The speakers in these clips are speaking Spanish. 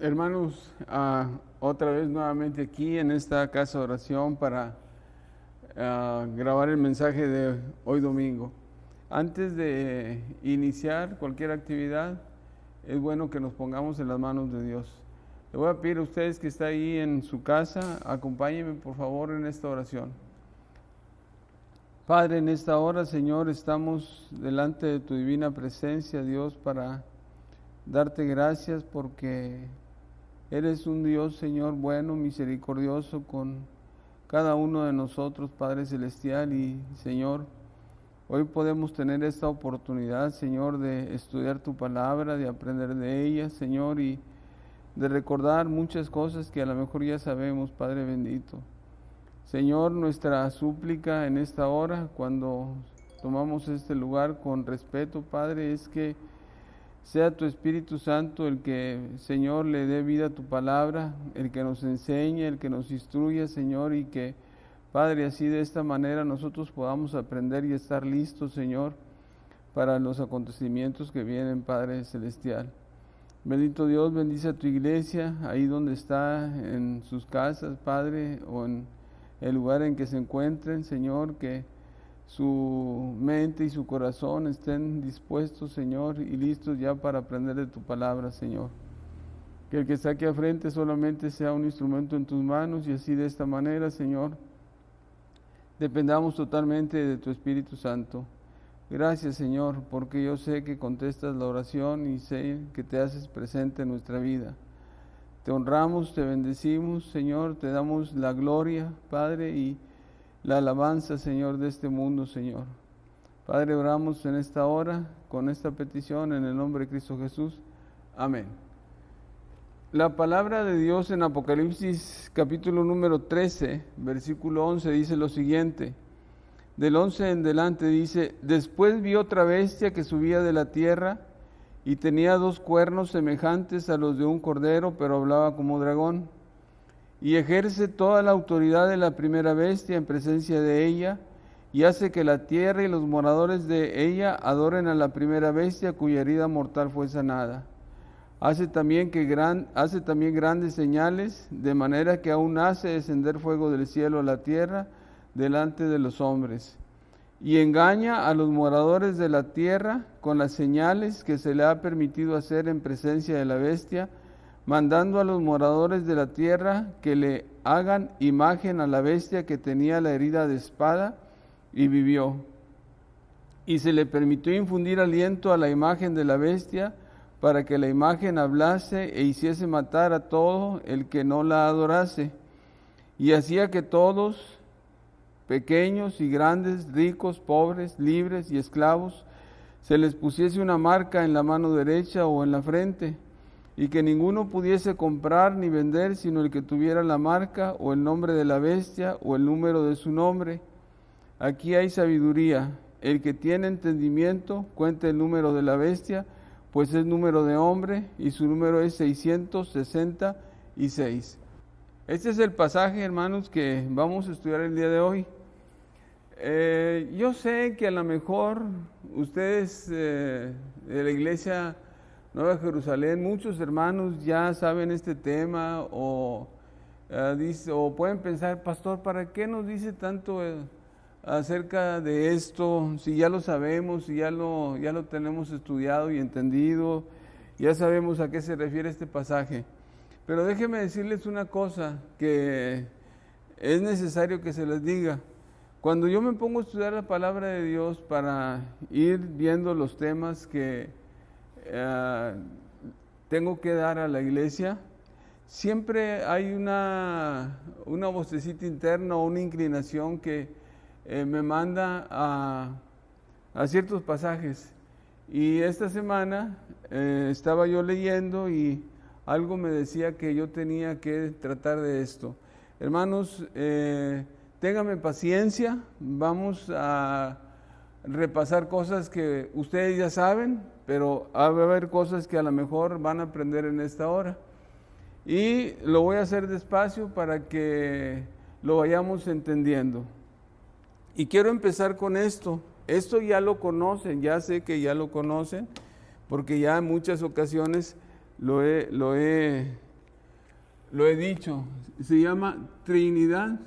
Hermanos, otra vez nuevamente aquí en esta casa de oración para grabar el mensaje de hoy domingo. Antes de iniciar cualquier actividad, es bueno que nos pongamos en las manos de Dios. Le voy a pedir a ustedes que está ahí en su casa, acompáñenme por favor en esta oración. Padre, en esta hora, Señor, estamos delante de tu divina presencia, Dios, para darte gracias porque eres un Dios, Señor, bueno, misericordioso con cada uno de nosotros, Padre Celestial. Y, Señor, hoy podemos tener esta oportunidad, Señor, de estudiar tu palabra, de aprender de ella, Señor, y de recordar muchas cosas que a lo mejor ya sabemos, Padre bendito. Señor, nuestra súplica en esta hora, cuando tomamos este lugar con respeto, Padre, es que sea tu Espíritu Santo el que, Señor, le dé vida a tu palabra, el que nos enseñe, el que nos instruya, Señor, y que, Padre, así de esta manera nosotros podamos aprender y estar listos, Señor, para los acontecimientos que vienen, Padre Celestial. Bendito Dios, bendice a tu iglesia, ahí donde está, en sus casas, Padre, o en el lugar en que se encuentren, Señor, que su mente y su corazón estén dispuestos, Señor, y listos ya para aprender de tu palabra, Señor. Que el que está aquí al frente solamente sea un instrumento en tus manos y así de esta manera, Señor, dependamos totalmente de tu Espíritu Santo. Gracias, Señor, porque yo sé que contestas la oración y sé que te haces presente en nuestra vida. Te honramos, te bendecimos, Señor, te damos la gloria, Padre, y la alabanza, Señor, de este mundo, Señor. Padre, oramos en esta hora con esta petición en el nombre de Cristo Jesús. Amén. La palabra de Dios en Apocalipsis capítulo número 13, versículo 11, dice lo siguiente. Del 11 en delante dice: Después vi otra bestia que subía de la tierra y tenía 2 cuernos semejantes a los de un cordero, pero hablaba como dragón. Y ejerce toda la autoridad de la primera bestia en presencia de ella, y hace que la tierra y los moradores de ella adoren a la primera bestia cuya herida mortal fue sanada. Hace también grandes señales, de manera que aún hace descender fuego del cielo a la tierra delante de los hombres. Y engaña a los moradores de la tierra con las señales que se le ha permitido hacer en presencia de la bestia, mandando a los moradores de la tierra que le hagan imagen a la bestia que tenía la herida de espada y vivió. Y se le permitió infundir aliento a la imagen de la bestia para que la imagen hablase e hiciese matar a todo el que no la adorase. Y hacía que todos, pequeños y grandes, ricos, pobres, libres y esclavos, se les pusiese una marca en la mano derecha o en la frente, y que ninguno pudiese comprar ni vender sino el que tuviera la marca o el nombre de la bestia o el número de su nombre. Aquí hay sabiduría. El que tiene entendimiento cuente el número de la bestia, pues es número de hombre y su número es 666. Este es el pasaje, hermanos, que vamos a estudiar el día de hoy. Yo sé que a lo mejor ustedes de la iglesia Nueva Jerusalén, muchos hermanos ya saben este tema o pueden pensar: pastor, ¿para qué nos dice tanto acerca de esto? Si ya lo sabemos, si ya lo tenemos estudiado y entendido, ya sabemos a qué se refiere este pasaje. Pero déjenme decirles una cosa que es necesario que se les diga. Cuando yo me pongo a estudiar la palabra de Dios para ir viendo los temas que tengo que dar a la iglesia, siempre hay una vocecita interna o una inclinación que me manda a ciertos pasajes. Y esta semana estaba yo leyendo y algo me decía que yo tenía que tratar de esto. Hermanos, ténganme paciencia, vamos a repasar cosas que ustedes ya saben, pero va a haber cosas que a lo mejor van a aprender en esta hora. Y lo voy a hacer despacio para que lo vayamos entendiendo. Y quiero empezar con esto. Esto ya lo conocen, ya sé que ya lo conocen, porque ya en muchas ocasiones lo he dicho, se llama Trinidad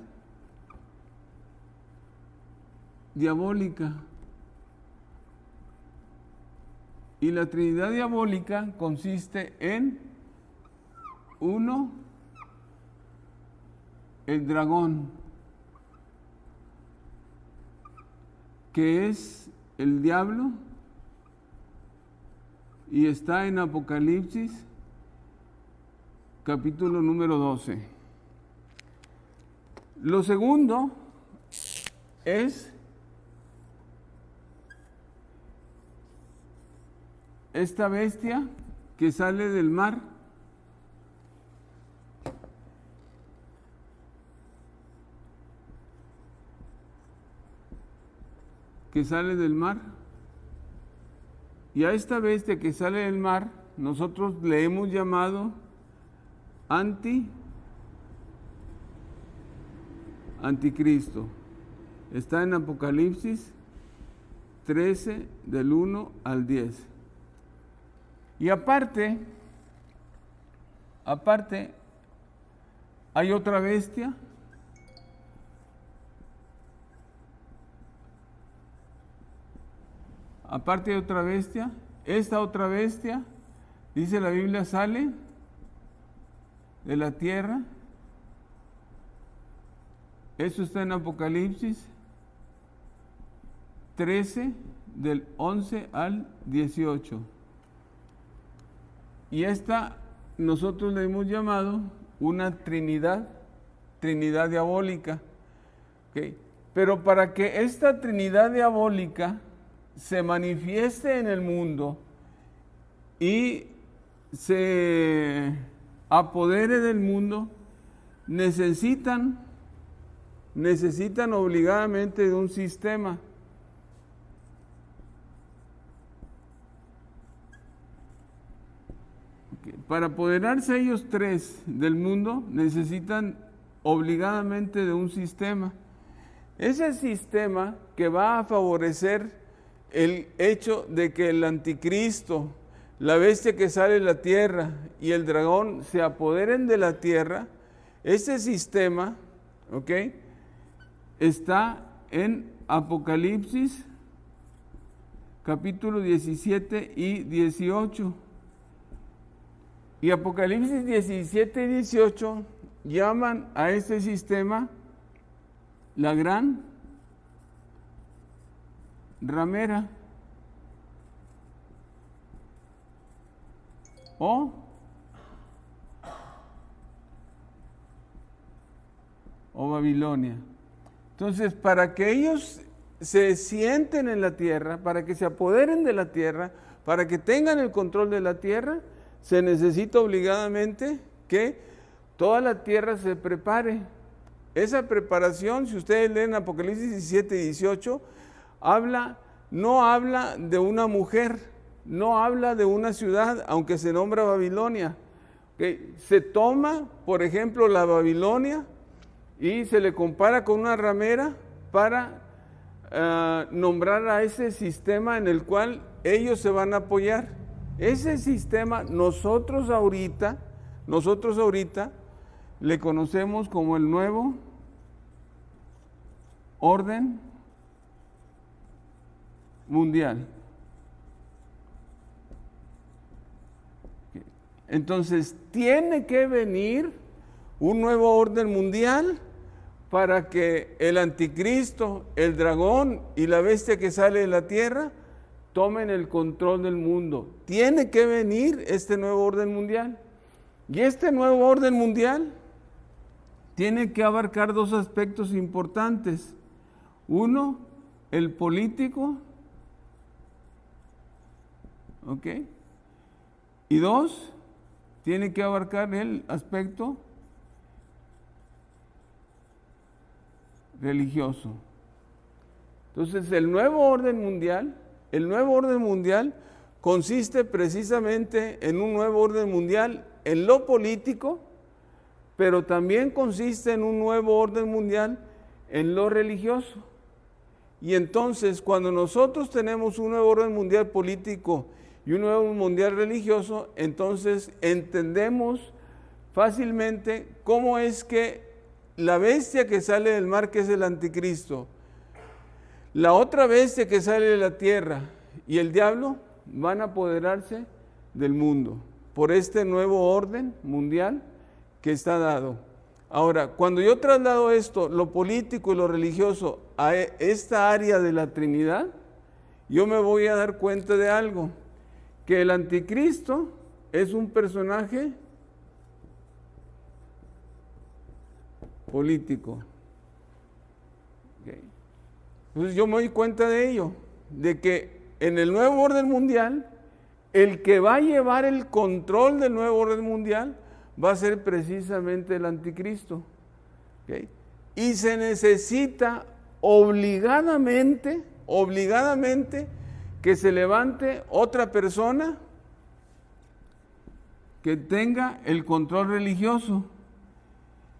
diabólica. Y la Trinidad diabólica consiste en uno, el dragón, que es el diablo, y está en Apocalipsis, capítulo número 12. Lo segundo es esta bestia que sale del mar, y a esta bestia que sale del mar nosotros le hemos llamado anticristo. Está en Apocalipsis 13 del 1 al 10. Y aparte hay otra bestia, esta otra bestia, dice la Biblia, sale de la tierra. Eso está en Apocalipsis 13 del 11 al 18. Y esta nosotros le hemos llamado una Trinidad diabólica. ¿Okay? Pero para que esta Trinidad diabólica se manifieste en el mundo y se apodere del mundo, necesitan obligadamente de un sistema. Para apoderarse ellos tres del mundo, necesitan obligadamente de un sistema. Ese sistema que va a favorecer el hecho de que el anticristo, la bestia que sale de la tierra y el dragón se apoderen de la tierra, ese sistema, ¿ok?, está en Apocalipsis capítulo 17 y 18. Y Apocalipsis 17 y 18 llaman a este sistema la gran ramera o Babilonia. Entonces, para que ellos se sienten en la tierra, para que se apoderen de la tierra, para que tengan el control de la tierra, se necesita obligadamente que toda la tierra se prepare. Esa preparación, si ustedes leen Apocalipsis 17 y 18, no habla de una mujer, no habla de una ciudad, aunque se nombra Babilonia. ¿Okay? Se toma, por ejemplo, la Babilonia y se le compara con una ramera para nombrar a ese sistema en el cual ellos se van a apoyar. Ese sistema nosotros ahorita le conocemos como el nuevo orden mundial. Entonces, tiene que venir un nuevo orden mundial para que el anticristo, el dragón y la bestia que sale de la tierra tomen el control del mundo. Tiene que venir este nuevo orden mundial. Y este nuevo orden mundial tiene que abarcar dos aspectos importantes. Uno, el político, ¿ok? Y dos, tiene que abarcar el aspecto religioso. Entonces, el nuevo orden mundial consiste precisamente en un nuevo orden mundial en lo político, pero también consiste en un nuevo orden mundial en lo religioso. Y entonces, cuando nosotros tenemos un nuevo orden mundial político y un nuevo mundial religioso, entonces entendemos fácilmente cómo es que la bestia que sale del mar, que es el anticristo, la otra bestia que sale de la tierra y el diablo van a apoderarse del mundo por este nuevo orden mundial que está dado. Ahora, cuando yo traslado esto, lo político y lo religioso, a esta área de la Trinidad, yo me voy a dar cuenta de algo, que el anticristo es un personaje político. Okay. Entonces yo me doy cuenta de ello, de que en el nuevo orden mundial, el que va a llevar el control del nuevo orden mundial va a ser precisamente el anticristo. Okay. Y se necesita obligadamente que se levante otra persona que tenga el control religioso.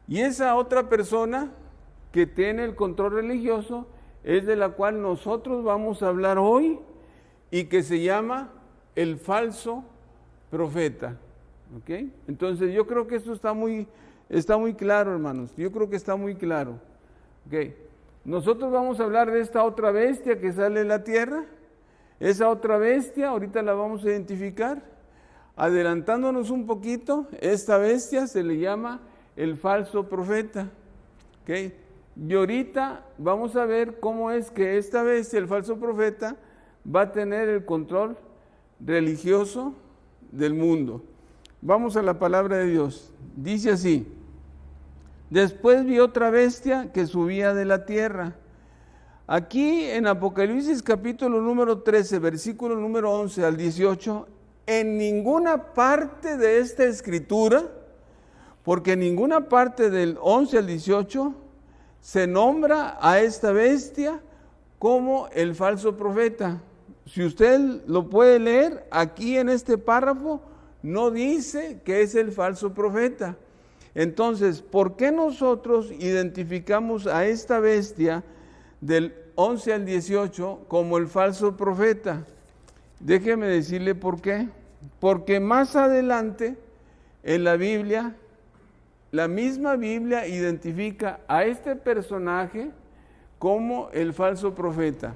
Y esa otra persona que tiene el control religioso es de la cual nosotros vamos a hablar hoy y que se llama el falso profeta. ¿Okay? Entonces yo creo que esto está muy claro, hermanos. Yo creo que está muy claro. ¿Okay? Nosotros vamos a hablar de esta otra bestia que sale de la tierra. Esa otra bestia, ahorita la vamos a identificar. Adelantándonos un poquito, esta bestia se le llama el falso profeta. ¿Okay? Y ahorita vamos a ver cómo es que esta bestia, el falso profeta, va a tener el control religioso del mundo. Vamos a la palabra de Dios. Dice así: después vi otra bestia que subía de la tierra. Aquí en Apocalipsis capítulo número 13, versículo número 11 al 18, en ninguna parte de esta escritura, porque en ninguna parte del 11 al 18 se nombra a esta bestia como el falso profeta. Si usted lo puede leer, aquí en este párrafo no dice que es el falso profeta. Entonces, ¿por qué nosotros identificamos a esta bestia del 11 al 18 como el falso profeta? Déjeme decirle por qué. Porque más adelante en la Biblia, la misma Biblia identifica a este personaje como el falso profeta.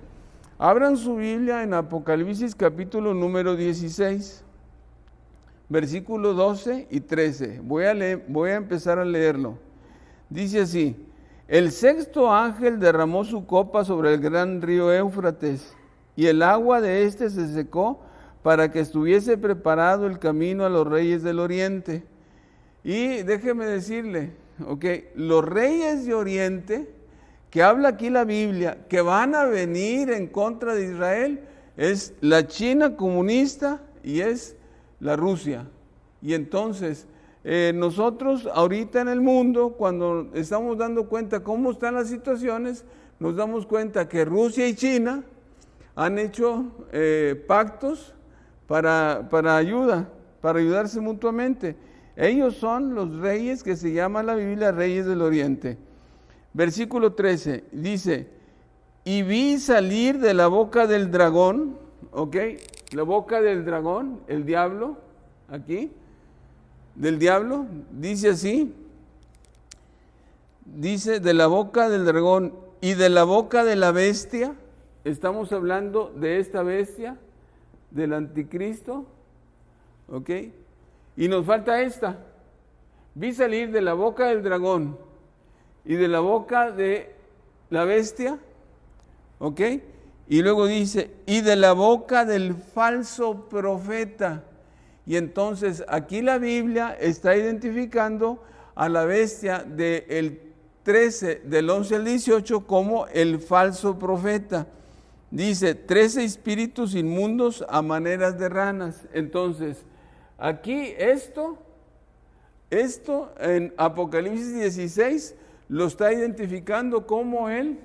Abran su Biblia en Apocalipsis capítulo número 16, versículos 12 y 13. Voy a empezar a leerlo. Dice así: el sexto ángel derramó su copa sobre el gran río Éufrates, y el agua de éste se secó para que estuviese preparado el camino a los reyes del oriente. Y déjeme decirle, los reyes de oriente, que habla aquí la Biblia, que van a venir en contra de Israel, es la China comunista y es la Rusia. Y entonces, nosotros ahorita en el mundo, cuando estamos dando cuenta cómo están las situaciones, nos damos cuenta que Rusia y China han hecho pactos para ayudarse mutuamente. Ellos son los reyes que se llaman la Biblia reyes del oriente. Versículo 13 dice: y vi salir de la boca del dragón, la boca del dragón, el diablo, aquí, del diablo, dice así, dice de la boca del dragón y de la boca de la bestia. Estamos hablando de esta bestia, del anticristo, y nos falta esta. Vi salir de la boca del dragón y de la boca de la bestia, y luego dice, y de la boca del falso profeta. Y entonces aquí la Biblia está identificando a la bestia del 13, del 11 al 18 como el falso profeta. Dice, 13 espíritus inmundos a maneras de ranas. Entonces, aquí esto en Apocalipsis 16 lo está identificando como el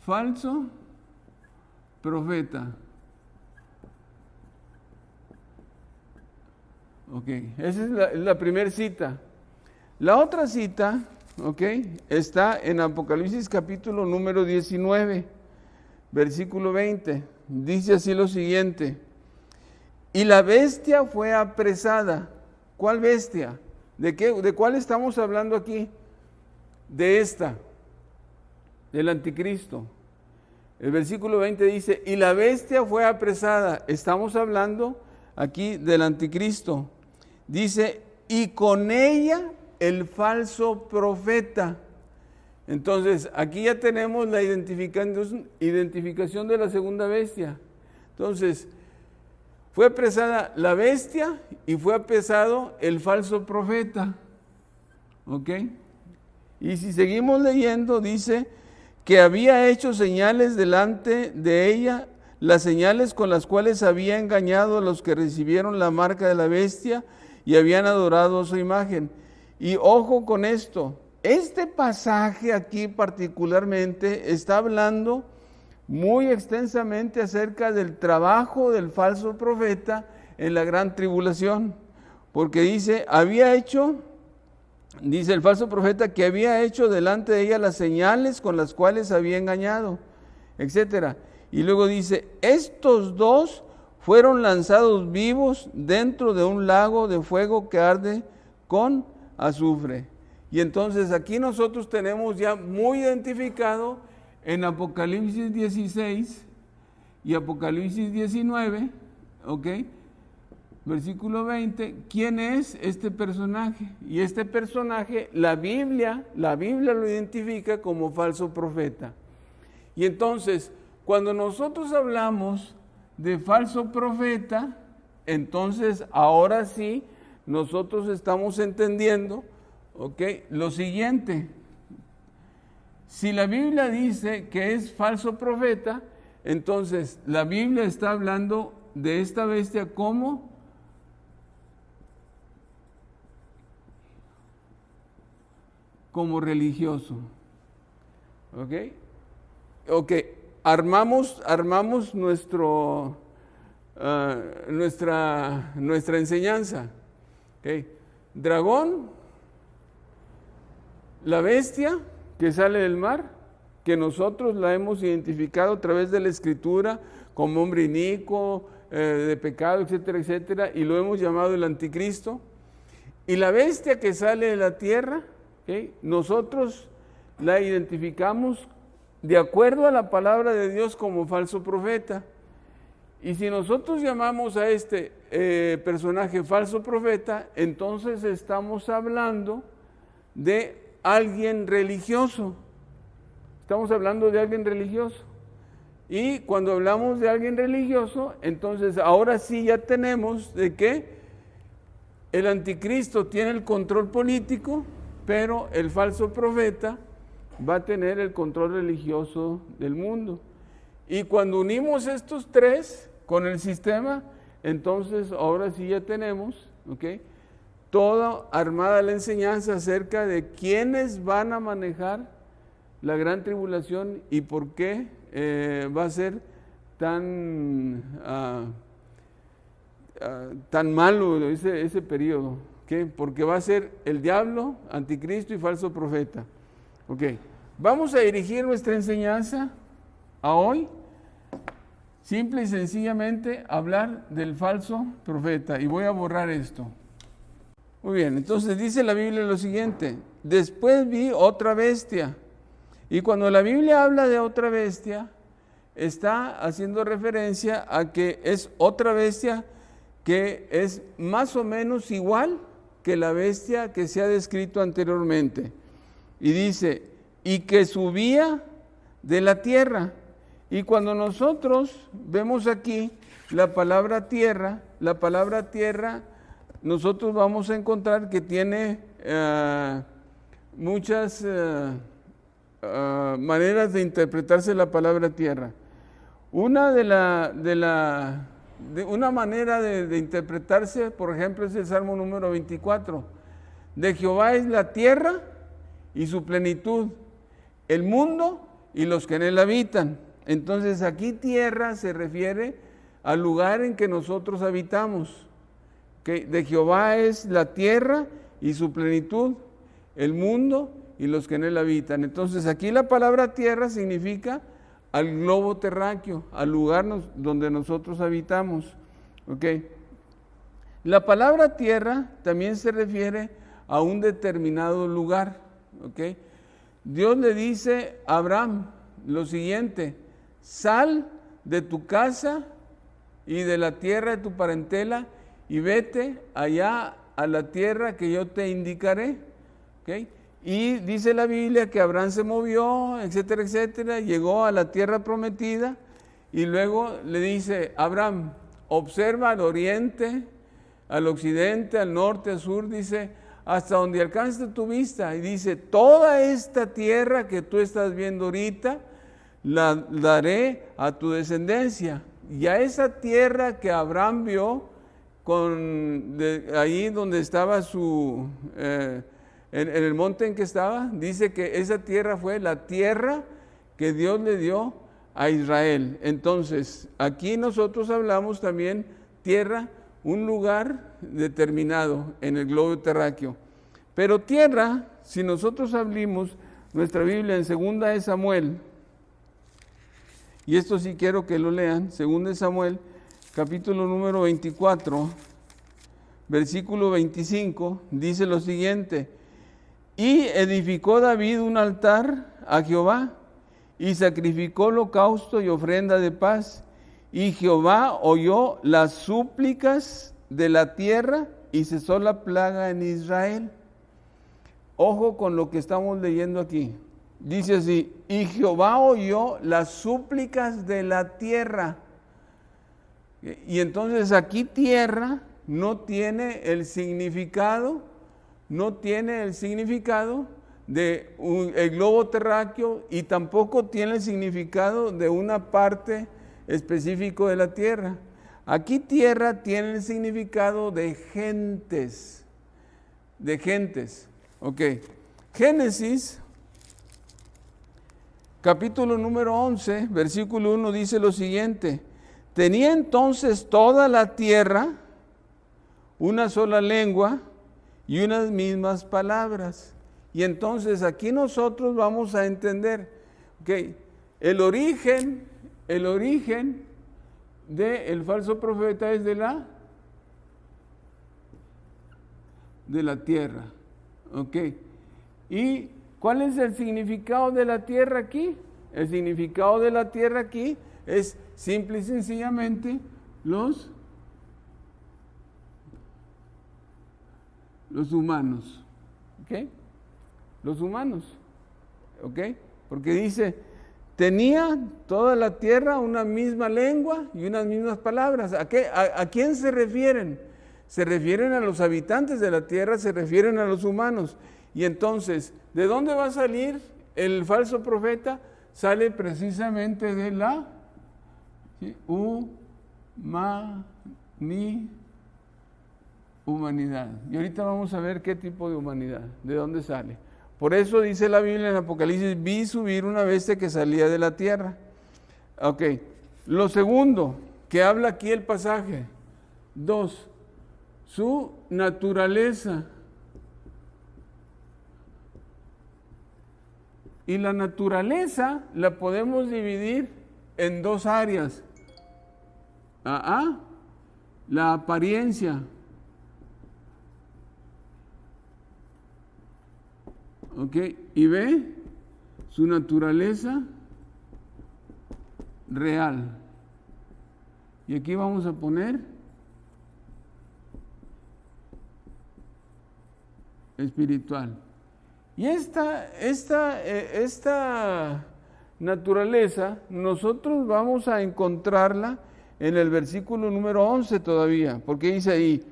falso profeta. Esa es la primera cita. La otra cita, está en Apocalipsis capítulo número 19, versículo 20. Dice así lo siguiente: y la bestia fue apresada. ¿Cuál bestia? ¿De cuál estamos hablando aquí? De esta, del anticristo. El versículo 20 dice, y la bestia fue apresada. Estamos hablando aquí del anticristo. Dice, y con ella el falso profeta. Entonces, aquí ya tenemos la identificación de la segunda bestia. Entonces, fue apresada la bestia y fue apresado el falso profeta. ¿Ok? Y si seguimos leyendo, dice que había hecho señales delante de ella, las señales con las cuales había engañado a los que recibieron la marca de la bestia y habían adorado su imagen. Y ojo con esto, este pasaje aquí particularmente está hablando muy extensamente acerca del trabajo del falso profeta en la gran tribulación, porque dice el falso profeta que había hecho delante de ella las señales con las cuales había engañado, etcétera. Y luego dice, estos dos fueron lanzados vivos dentro de un lago de fuego que arde con azufre. Y entonces aquí nosotros tenemos ya muy identificado en Apocalipsis 16 y Apocalipsis 19, ¿ok? Versículo 20, ¿quién es este personaje? Y este personaje, la Biblia lo identifica como falso profeta. Y entonces, cuando nosotros hablamos de falso profeta, entonces ahora sí, nosotros estamos entendiendo, ¿ok? Lo siguiente. Si la Biblia dice que es falso profeta, entonces la Biblia está hablando de esta bestia como religioso. ¿Ok? Ok, armamos nuestra enseñanza. ¿Ok? Dragón, la bestia que sale del mar, que nosotros la hemos identificado a través de la Escritura como hombre inicuo, de pecado, etcétera, etcétera, y lo hemos llamado el anticristo. Y la bestia que sale de la tierra, ¿okay? Nosotros la identificamos de acuerdo a la palabra de Dios como falso profeta. Y si nosotros llamamos a este personaje falso profeta, entonces estamos hablando de alguien religioso. Estamos hablando de alguien religioso. Y cuando hablamos de alguien religioso, entonces ahora sí ya tenemos de que el anticristo tiene el control político, pero el falso profeta va a tener el control religioso del mundo. Y cuando unimos estos tres con el sistema, entonces ahora sí ya tenemos, ¿ok?, toda armada la enseñanza acerca de quiénes van a manejar la gran tribulación y por qué va a ser tan malo ese periodo. ¿Okay? Porque va a ser el diablo, anticristo y falso profeta. Okay. Vamos a dirigir nuestra enseñanza a hoy, simple y sencillamente hablar del falso profeta. Y voy a borrar esto. Muy bien, entonces dice la Biblia lo siguiente: después vi otra bestia. Y cuando la Biblia habla de otra bestia, está haciendo referencia a que es otra bestia que es más o menos igual que la bestia que se ha descrito anteriormente. Y dice, y que subía de la tierra. Y cuando nosotros vemos aquí la palabra tierra, nosotros vamos a encontrar que tiene muchas maneras de interpretarse la palabra tierra. Una una manera de interpretarse, por ejemplo, es el Salmo número 24. De Jehová es la tierra y su plenitud, el mundo y los que en él habitan. Entonces aquí tierra se refiere al lugar en que nosotros habitamos. ¿Okay? De Jehová es la tierra y su plenitud, el mundo y los que en él habitan. Entonces aquí la palabra tierra significa al globo terráqueo, al lugar donde nosotros habitamos. ¿Okay? La palabra tierra también se refiere a un determinado lugar, ¿ok? Dios le dice a Abraham lo siguiente: sal de tu casa y de la tierra de tu parentela y vete allá a la tierra que yo te indicaré, ¿ok? Y dice la Biblia que Abraham se movió, etcétera, etcétera, llegó a la tierra prometida y luego le dice: Abraham, observa al oriente, al occidente, al norte, al sur, dice, hasta donde alcance tu vista. Y dice: toda esta tierra que tú estás viendo ahorita, la daré a tu descendencia. Y a esa tierra que Abraham vio, ahí donde estaba en el monte en que estaba, dice que esa tierra fue la tierra que Dios le dio a Israel. Entonces, aquí nosotros hablamos también tierra, un lugar determinado en el globo terráqueo. Pero tierra, si nosotros abrimos nuestra Biblia en 2 de Samuel, y esto sí quiero que lo lean, 2 de Samuel, capítulo número 24, versículo 25, dice lo siguiente: y edificó David un altar a Jehová, y sacrificó holocausto y ofrenda de paz, y Jehová oyó las súplicas de la tierra, y cesó la plaga en Israel. Ojo con lo que estamos leyendo aquí. Dice así: y Jehová oyó las súplicas de la tierra. Y entonces aquí tierra no tiene el significado, de el globo terráqueo, y tampoco tiene el significado de una parte específico de la tierra. Aquí tierra tiene el significado de gentes, Ok, Génesis, capítulo número 11, versículo 1 dice lo siguiente: tenía entonces toda la tierra una sola lengua y unas mismas palabras. Y entonces aquí nosotros vamos a entender que el origen del falso profeta es de la tierra. Ok. ¿Y cuál es el significado de la tierra aquí? El significado de la tierra aquí es simple y sencillamente los humanos. ¿Ok? Los humanos. ¿Ok? Porque dice: tenía toda la tierra una misma lengua y unas mismas palabras. ¿A quién se refieren? Se refieren a los habitantes de la tierra, se refieren a los humanos. Y entonces, ¿de dónde va a salir el falso profeta? Sale precisamente de la humanidad. Y ahorita vamos a ver qué tipo de humanidad, de dónde sale. Por eso dice la Biblia en Apocalipsis: vi subir una bestia que salía de la tierra. Ok, lo segundo que habla aquí el pasaje, 2, su naturaleza. Y la naturaleza la podemos dividir en 2 áreas. La apariencia. ¿Ok? Y B, su naturaleza real. Y aquí vamos a poner espiritual. Y esta naturaleza nosotros vamos a encontrarla en el versículo número 11 todavía, porque dice ahí: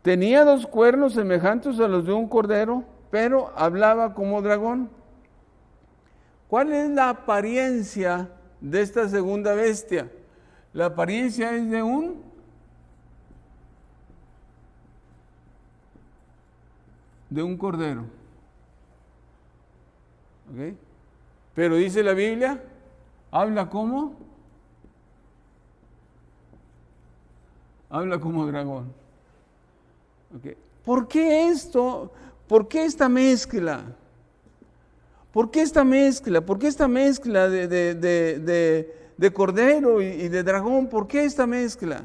tenía 2 cuernos semejantes a los de un cordero, pero hablaba como dragón. ¿Cuál es la apariencia de esta segunda bestia? La apariencia es de un cordero. ¿Ok? Pero dice la Biblia, habla como dragón. ¿Ok? ¿Por qué esto? ¿Por qué esta mezcla? ¿Por qué esta mezcla? ¿Por qué esta mezcla de cordero y de dragón? ¿Por qué esta mezcla?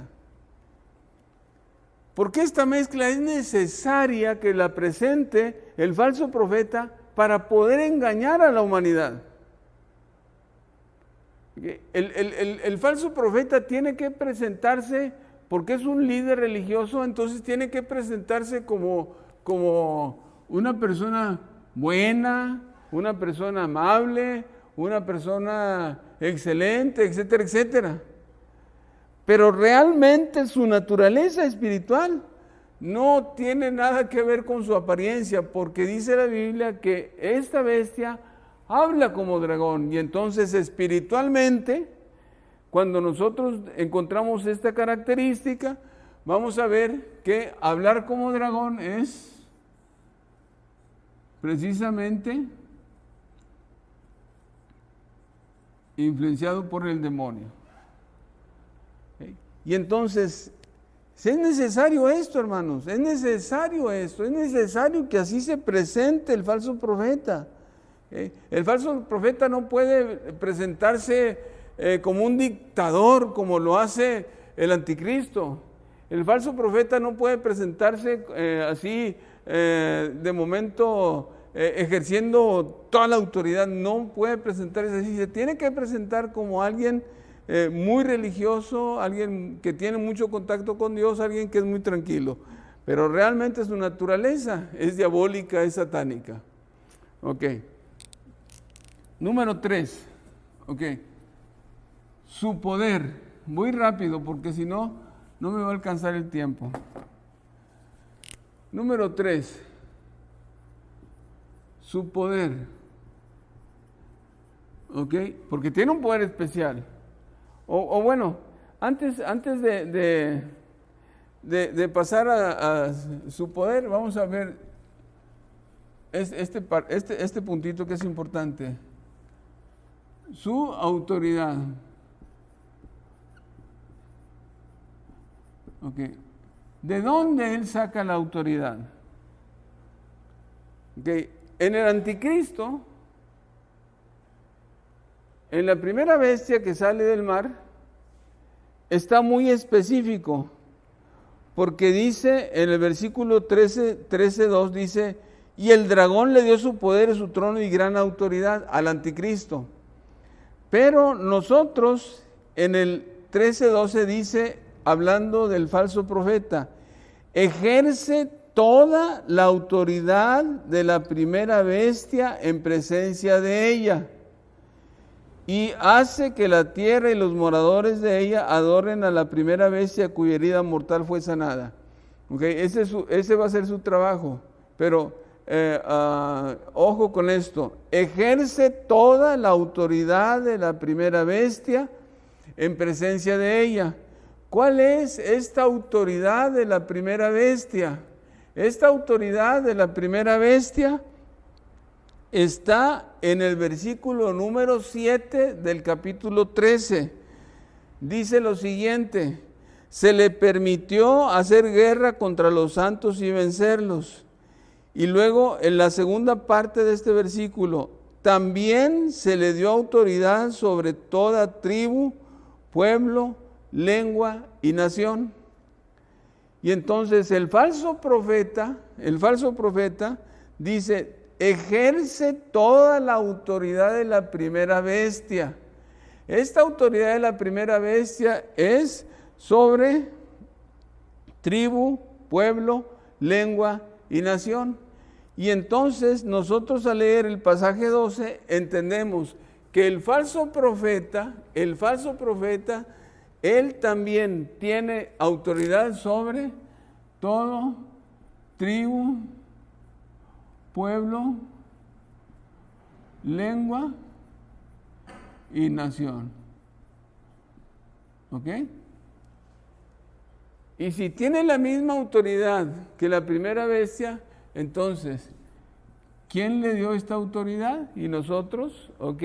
Porque esta mezcla es necesaria que la presente el falso profeta para poder engañar a la humanidad. El falso profeta tiene que presentarse, porque es un líder religioso, entonces tiene que presentarse como una persona buena, una persona amable, una persona excelente, etcétera, etcétera. Pero realmente su naturaleza espiritual no tiene nada que ver con su apariencia, porque dice la Biblia que esta bestia habla como dragón. Y entonces espiritualmente, cuando nosotros encontramos esta característica, vamos a ver que hablar como dragón es precisamente influenciado por el demonio. Y entonces, es necesario esto, hermanos, es necesario que así se presente el falso profeta. El falso profeta no puede presentarse como un dictador, como lo hace el anticristo. El falso profeta no puede presentarse así, de momento, ejerciendo toda la autoridad. No puede presentarse así. Se tiene que presentar como alguien muy religioso, alguien que tiene mucho contacto con Dios, alguien que es muy tranquilo. Pero realmente su naturaleza es diabólica, es satánica. Ok. Número 3. Ok. Su poder. Muy rápido, porque si no, no me va a alcanzar el tiempo. Número 3. Su poder. Ok. Porque tiene un poder especial. O bueno, antes de pasar a su poder, vamos a ver este puntito que es importante. Su autoridad. Okay. ¿De dónde él saca la autoridad? Okay. En el anticristo, en la primera bestia que sale del mar, está muy específico, porque dice en el versículo 13:2 dice, y el dragón le dio su poder, su trono y gran autoridad al anticristo. Pero nosotros en el 13:12 dice, hablando del falso profeta, ejerce toda la autoridad de la primera bestia en presencia de ella, y hace que la tierra y los moradores de ella adoren a la primera bestia cuya herida mortal fue sanada. Okay, ese va a ser su trabajo, pero ojo con esto, ejerce toda la autoridad de la primera bestia en presencia de ella. ¿Cuál es esta autoridad de la primera bestia? Esta autoridad de la primera bestia está en el versículo número 7 del capítulo 13. Dice lo siguiente, se le permitió hacer guerra contra los santos y vencerlos. Y luego en la segunda parte de este versículo, también se le dio autoridad sobre toda tribu, pueblo, lengua y nación. Y entonces el falso profeta dice, ejerce toda la autoridad de la primera bestia. Esta autoridad de la primera bestia es sobre tribu, pueblo, lengua y nación. Y entonces nosotros al leer el pasaje 12 entendemos que el falso profeta, él también tiene autoridad sobre todo tribu, pueblo, lengua y nación. ¿Ok? Y si tiene la misma autoridad que la primera bestia, entonces, ¿quién le dio esta autoridad? Y nosotros, ¿ok?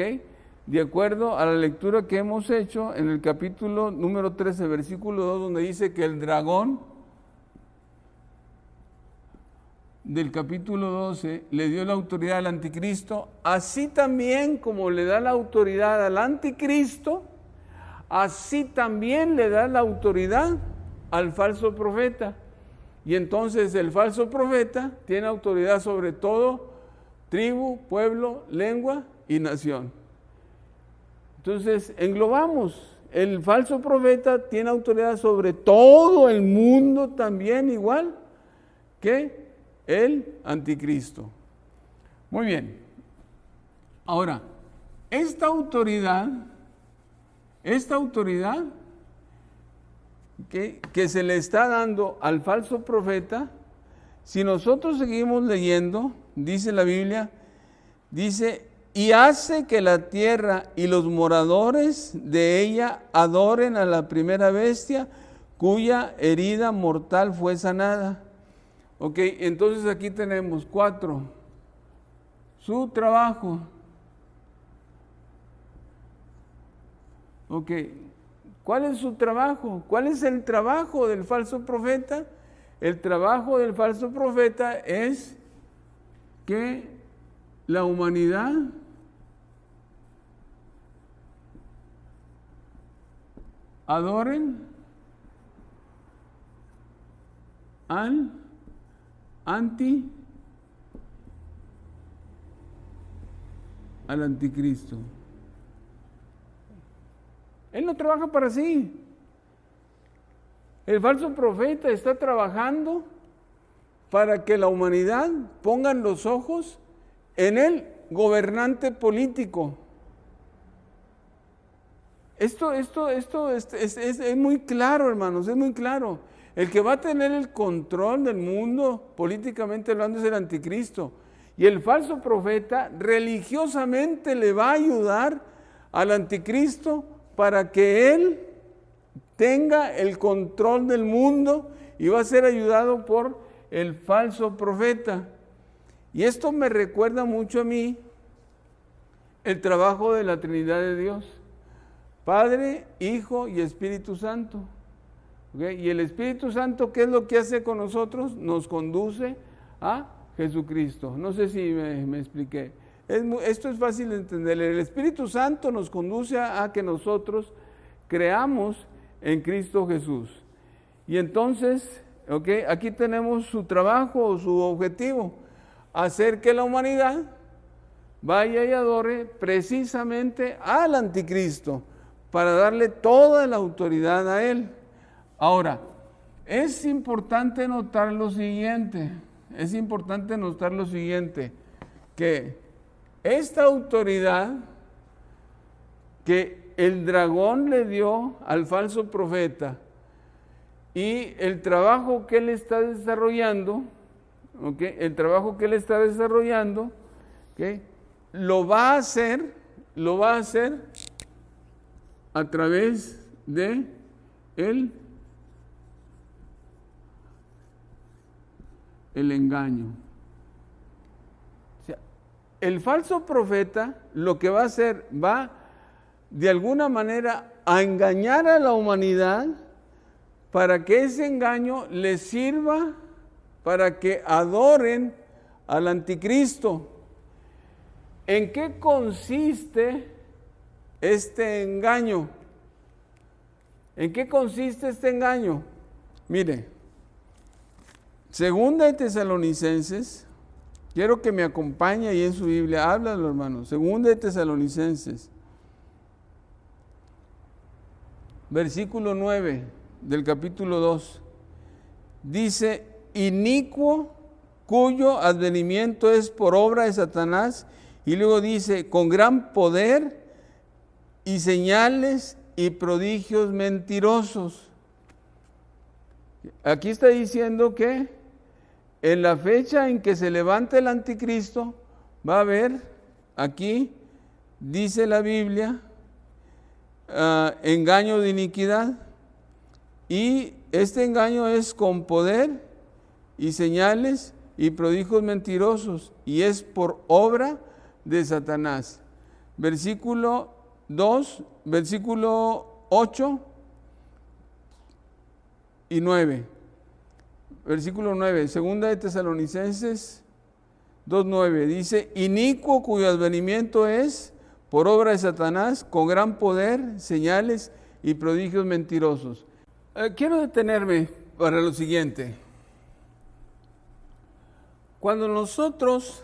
De acuerdo a la lectura que hemos hecho en el capítulo número 13, versículo 2, donde dice que el dragón del capítulo 12 le dio la autoridad al anticristo, así también como le da la autoridad al anticristo, así también le da la autoridad al falso profeta. Y entonces el falso profeta tiene autoridad sobre todo tribu, pueblo, lengua y nación. Entonces englobamos. El falso profeta tiene autoridad sobre todo el mundo también, igual que el anticristo. Muy bien. Ahora, esta autoridad que se le está dando al falso profeta, si nosotros seguimos leyendo, dice la Biblia, dice, y hace que la tierra y los moradores de ella adoren a la primera bestia cuya herida mortal fue sanada. Ok, entonces aquí tenemos 4. Su trabajo. Ok, ¿cuál es su trabajo? ¿Cuál es el trabajo del falso profeta? El trabajo del falso profeta es que la humanidad adoren al anticristo. Él no trabaja para sí. El falso profeta está trabajando para que la humanidad ponga los ojos en el gobernante político. Esto es muy claro, hermanos, es muy claro. El que va a tener el control del mundo, políticamente hablando, es el anticristo. Y el falso profeta religiosamente le va a ayudar al anticristo para que él tenga el control del mundo y va a ser ayudado por el falso profeta. Y esto me recuerda mucho a mí el trabajo de la Trinidad de Dios. Padre, Hijo y Espíritu Santo. ¿Okay? Y el Espíritu Santo, ¿qué es lo que hace con nosotros? Nos conduce a Jesucristo. No sé si me expliqué. Esto es fácil de entender. El Espíritu Santo nos conduce a que nosotros creamos en Cristo Jesús. Y entonces, ¿okay? Aquí tenemos su trabajo, su objetivo, hacer que la humanidad vaya y adore precisamente al anticristo, para darle toda la autoridad a él. Ahora, es importante notar lo siguiente, que esta autoridad que el dragón le dio al falso profeta y el trabajo que él está desarrollando, ¿okay? ¿Okay? Lo va a hacer a través de el engaño. O sea, el falso profeta lo que va a hacer, va de alguna manera a engañar a la humanidad para que ese engaño les sirva para que adoren al anticristo. ¿En qué consiste este engaño? ¿En qué consiste este engaño? Mire, Segunda de Tesalonicenses, quiero que me acompañe ahí en su Biblia, háblalo, hermano. Segunda de Tesalonicenses, versículo 9 del capítulo 2, dice, inicuo cuyo advenimiento es por obra de Satanás, y luego dice, con gran poder y señales y prodigios mentirosos. Aquí está diciendo que en la fecha en que se levante el anticristo, va a haber, aquí dice la Biblia, engaño de iniquidad, y este engaño es con poder y señales y prodigios mentirosos, y es por obra de Satanás. Versículo 2, versículo 8 y 9. Versículo 9, Segunda de Tesalonicenses 2:9, dice, inicuo cuyo advenimiento es por obra de Satanás, con gran poder, señales y prodigios mentirosos. Quiero detenerme para lo siguiente. Cuando nosotros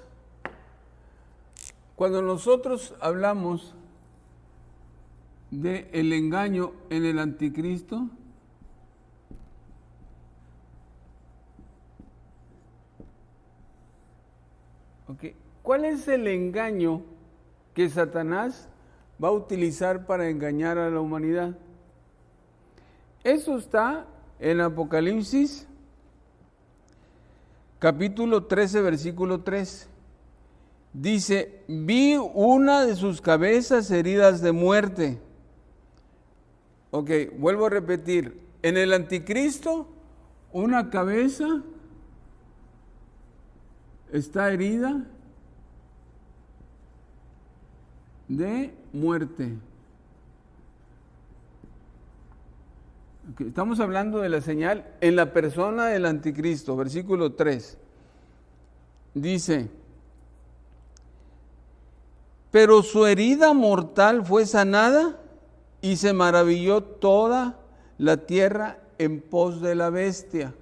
hablamos del engaño en el anticristo, okay, ¿cuál es el engaño que Satanás va a utilizar para engañar a la humanidad? Eso está en Apocalipsis capítulo 13, versículo 3. Dice, vi una de sus cabezas heridas de muerte. Ok, vuelvo a repetir. En el anticristo, una cabeza está herida de muerte. Okay, estamos hablando de la señal en la persona del anticristo, versículo 3. Dice, pero su herida mortal fue sanada y se maravilló toda la tierra en pos de la bestia.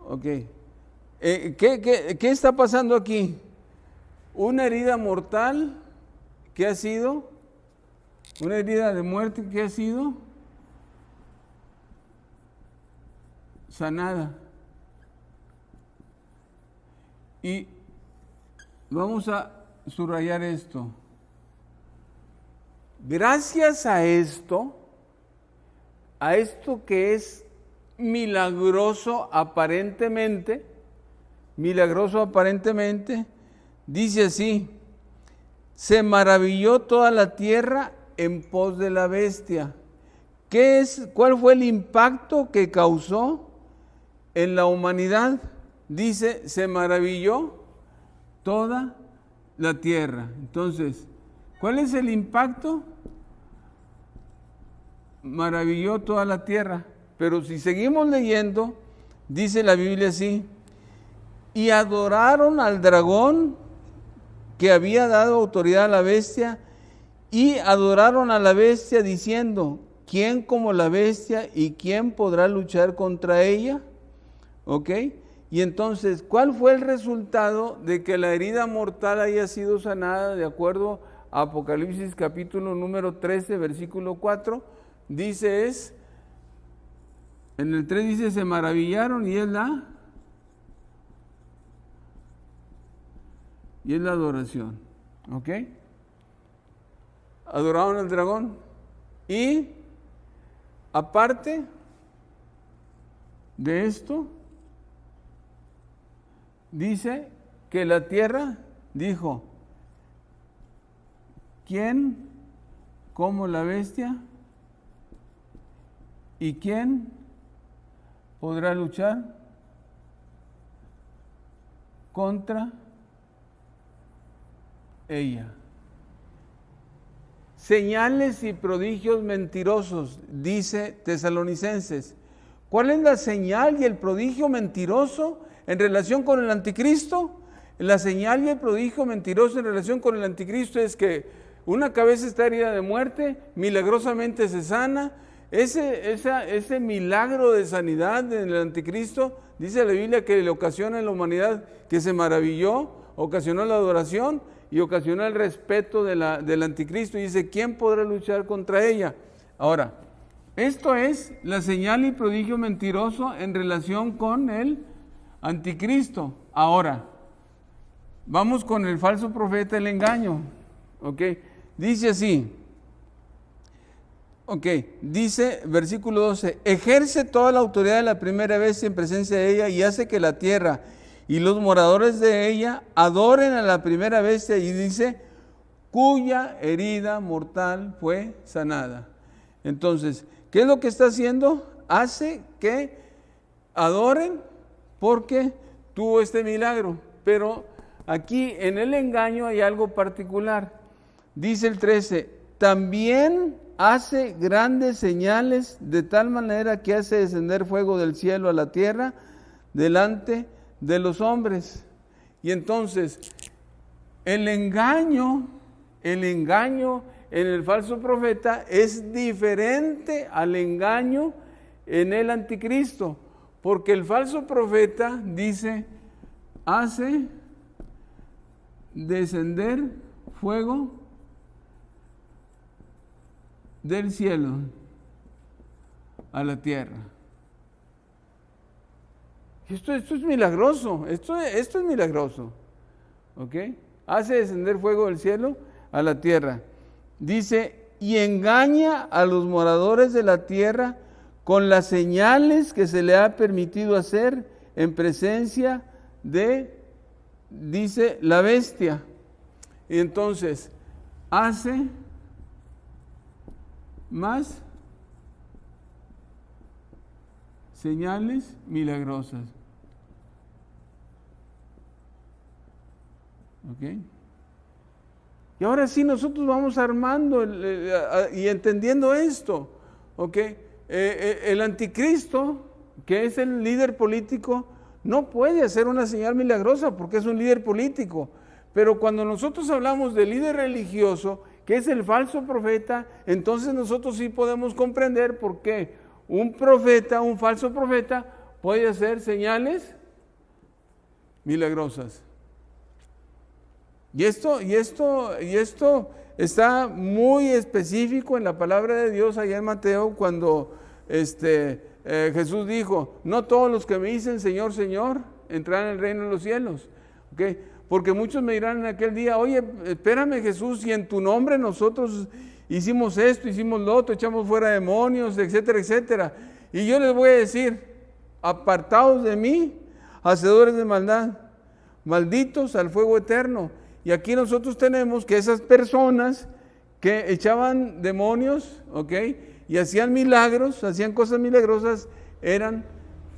Ok. ¿Qué está pasando aquí? Una herida mortal, ¿qué ha sido? Una herida de muerte, ¿qué ha sido? Sanada. Y vamos a subrayar esto. Gracias a esto que es milagroso aparentemente, dice así, se maravilló toda la tierra en pos de la bestia. ¿Cuál fue el impacto que causó en la humanidad? Dice, se maravilló toda la tierra. Entonces, ¿cuál es el impacto? Maravilló toda la tierra. Pero si seguimos leyendo, dice la Biblia así, y adoraron al dragón que había dado autoridad a la bestia, y adoraron a la bestia diciendo, ¿quién como la bestia y quién podrá luchar contra ella? ¿Ok? Y entonces, ¿cuál fue el resultado de que la herida mortal haya sido sanada? De acuerdo a Apocalipsis capítulo número 13, versículo 4, dice en el 3 dice, se maravillaron y es la adoración. ¿Ok? Adoraron al dragón. Y aparte de esto, dice que la tierra dijo, ¿quién como la bestia? ¿Y quién podrá luchar contra ella? Señales y prodigios mentirosos, dice Tesalonicenses. ¿Cuál es la señal y el prodigio mentiroso en relación con el anticristo? La señal y el prodigio mentiroso en relación con el anticristo es que una cabeza está herida de muerte, milagrosamente se sana. Ese milagro de sanidad del anticristo, dice la Biblia que le ocasiona en la humanidad que se maravilló, ocasionó la adoración y ocasionó el respeto del anticristo. Y dice, ¿quién podrá luchar contra ella? Ahora, esto es la señal y prodigio mentiroso en relación con el anticristo. Ahora, vamos con el falso profeta, el engaño. ¿Ok? Dice así. Ok, dice versículo 12, ejerce toda la autoridad de la primera vez en presencia de ella y hace que la tierra y los moradores de ella adoren a la primera bestia, y dice, cuya herida mortal fue sanada. Entonces, ¿qué es lo que está haciendo? Hace que adoren porque tuvo este milagro. Pero aquí en el engaño hay algo particular. Dice el 13, también hace grandes señales de tal manera que hace descender fuego del cielo a la tierra delante de los hombres. Y entonces, el engaño en el falso profeta es diferente al engaño en el anticristo, porque el falso profeta dice, hace descender fuego del cielo a la tierra. Esto es milagroso, esto es milagroso. ¿Ok? Hace descender fuego del cielo a la tierra. Dice, y engaña a los moradores de la tierra con las señales que se le ha permitido hacer en presencia de, dice, la bestia. Y entonces, hace más señales milagrosas. ¿Ok? Y ahora sí nosotros vamos armando y entendiendo esto. ¿Ok? El anticristo, que es el líder político, no puede hacer una señal milagrosa porque es un líder político. Pero cuando nosotros hablamos del líder religioso, que es el falso profeta, entonces nosotros sí podemos comprender por qué un profeta, un falso profeta, puede hacer señales milagrosas. Y esto está muy específico en la palabra de Dios allá en Mateo, cuando Jesús dijo, no todos los que me dicen Señor, Señor, entrarán en el reino de los cielos. ¿Okay? Porque muchos me dirán en aquel día, oye, espérame Jesús, y en tu nombre nosotros hicimos esto, hicimos lo otro, echamos fuera demonios, etcétera, etcétera. Y yo les voy a decir, apartados de mí, hacedores de maldad, malditos al fuego eterno. Y aquí nosotros tenemos que esas personas que echaban demonios, ¿ok? Y hacían milagros, hacían cosas milagrosas, eran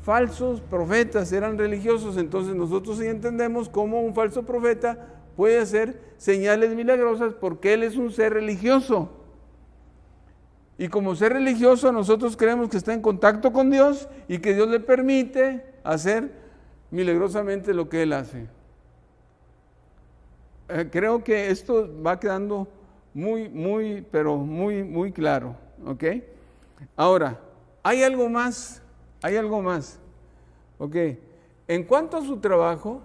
falsos profetas, eran religiosos. Entonces nosotros sí entendemos cómo un falso profeta puede hacer señales milagrosas porque él es un ser religioso. Y como ser religioso nosotros creemos que está en contacto con Dios y que Dios le permite hacer milagrosamente lo que él hace. Creo que esto va quedando muy claro, ¿ok? Ahora, hay algo más, ¿ok? En cuanto a su trabajo,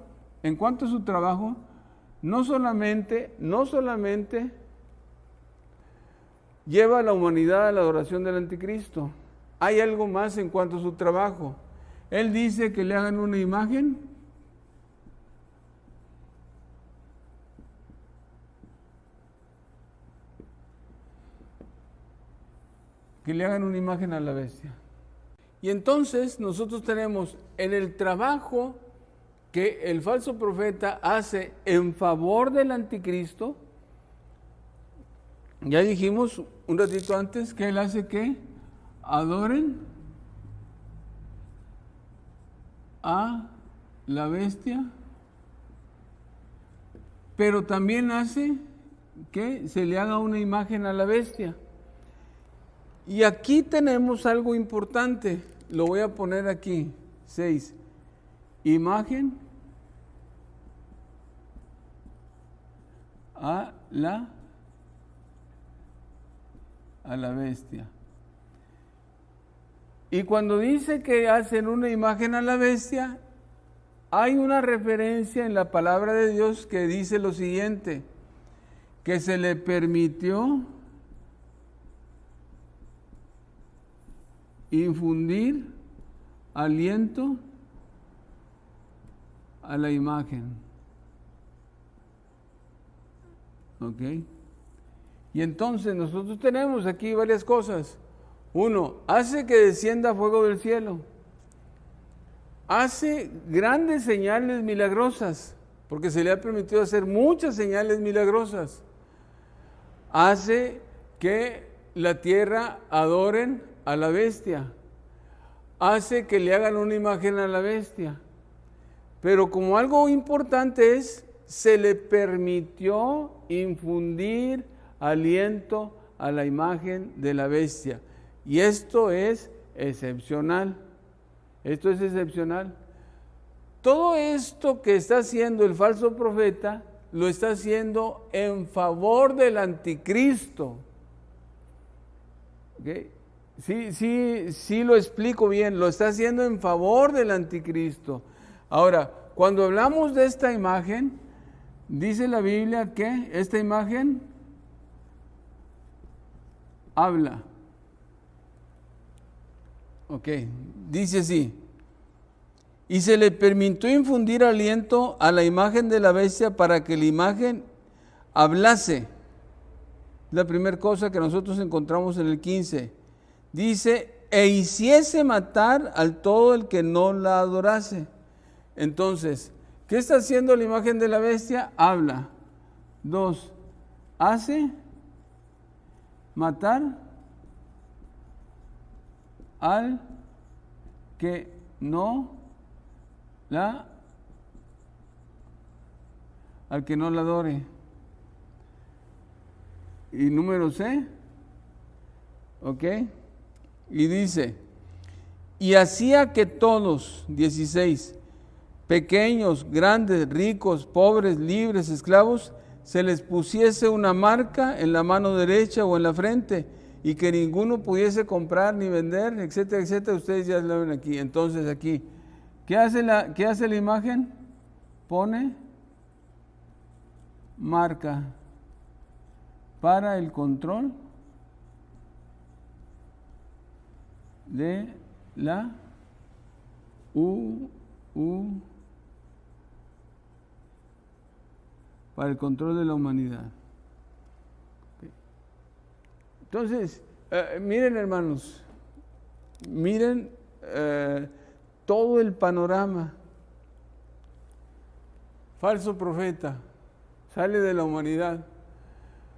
no solamente lleva a la humanidad a la adoración del anticristo, hay algo más en cuanto a su trabajo. Él dice que le hagan una imagen a la bestia. Y entonces nosotros tenemos en el trabajo que el falso profeta hace en favor del anticristo. Ya dijimos un ratito antes que él hace que adoren a la bestia, pero también hace que se le haga una imagen a la bestia. Y aquí tenemos algo importante, lo voy a poner aquí, 6, imagen a la bestia. Y cuando dice que hacen una imagen a la bestia, hay una referencia en la palabra de Dios que dice lo siguiente, que se le permitió infundir aliento a la imagen. ¿Ok? Y entonces nosotros tenemos aquí varias cosas. Uno, hace que descienda fuego del cielo. Hace grandes señales milagrosas, porque se le ha permitido hacer muchas señales milagrosas. Hace que la tierra adoren a la bestia, hace que le hagan una imagen a la bestia, pero como algo importante es, se le permitió infundir aliento a la imagen de la bestia, y esto es excepcional, Todo esto que está haciendo el falso profeta, lo está haciendo en favor del anticristo. ¿Okay? Sí lo explico bien, lo está haciendo en favor del anticristo. Ahora, cuando hablamos de esta imagen, dice la Biblia que esta imagen habla. Ok, dice así. Y se le permitió infundir aliento a la imagen de la bestia para que la imagen hablase. La primera cosa que nosotros encontramos en el 15. Dice, e hiciese matar al todo el que no la adorase. Entonces, ¿qué está haciendo la imagen de la bestia? Habla. 2, hace matar al que no la adore. Y número C, ok, y dice, y hacía que todos, 16, pequeños, grandes, ricos, pobres, libres, esclavos, se les pusiese una marca en la mano derecha o en la frente, y que ninguno pudiese comprar ni vender, etcétera, etcétera. Ustedes ya lo ven aquí. Entonces aquí, ¿qué hace la imagen? Pone marca para el control de la para el control de la humanidad. Entonces, miren hermanos, miren todo el panorama. Falso profeta, sale de la humanidad.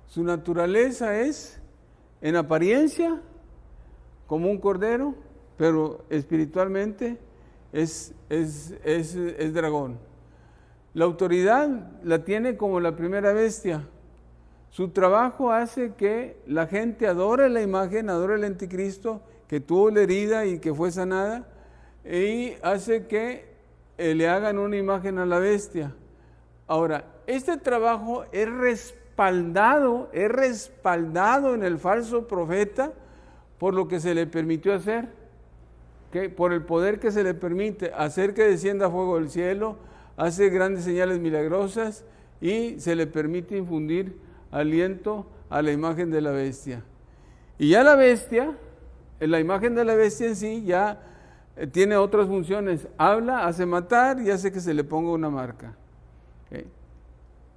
Su naturaleza es, en apariencia, como un cordero, pero espiritualmente es dragón. La autoridad la tiene como la primera bestia. Su trabajo hace que la gente adore la imagen, adore el anticristo, que tuvo la herida y que fue sanada, y hace que le hagan una imagen a la bestia. Ahora, este trabajo es respaldado en el falso profeta por lo que se le permitió hacer, que por el poder que se le permite hacer que descienda fuego del cielo, hace grandes señales milagrosas y se le permite infundir aliento a la imagen de la bestia. Y ya la bestia, la imagen de la bestia en sí ya tiene otras funciones. Habla, hace matar y hace que se le ponga una marca. Okay.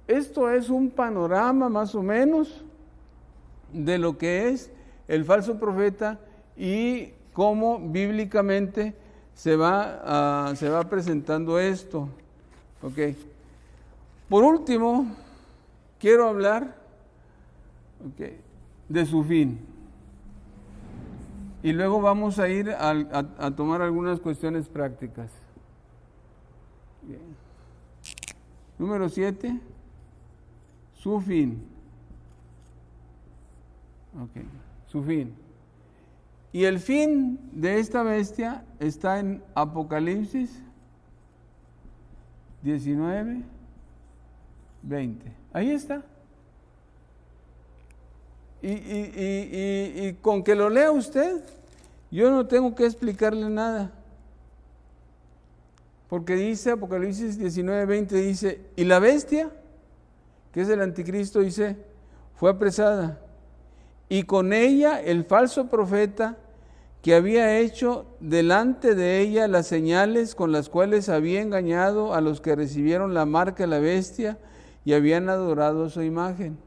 Esto es un panorama más o menos de lo que es el falso profeta y cómo bíblicamente se va presentando esto. Okay. Por último, quiero hablar de su fin. Y luego vamos a ir a tomar algunas cuestiones prácticas. Bien. Número 7, su fin. Su fin. Y el fin de esta bestia está en Apocalipsis 19, 20. Ahí está. Y con que lo lea usted, yo no tengo que explicarle nada. Porque dice Apocalipsis 19, 20, dice, y la bestia, que es el anticristo, dice, fue apresada. Y con ella el falso profeta que había hecho delante de ella las señales con las cuales había engañado a los que recibieron la marca de la bestia y habían adorado su imagen.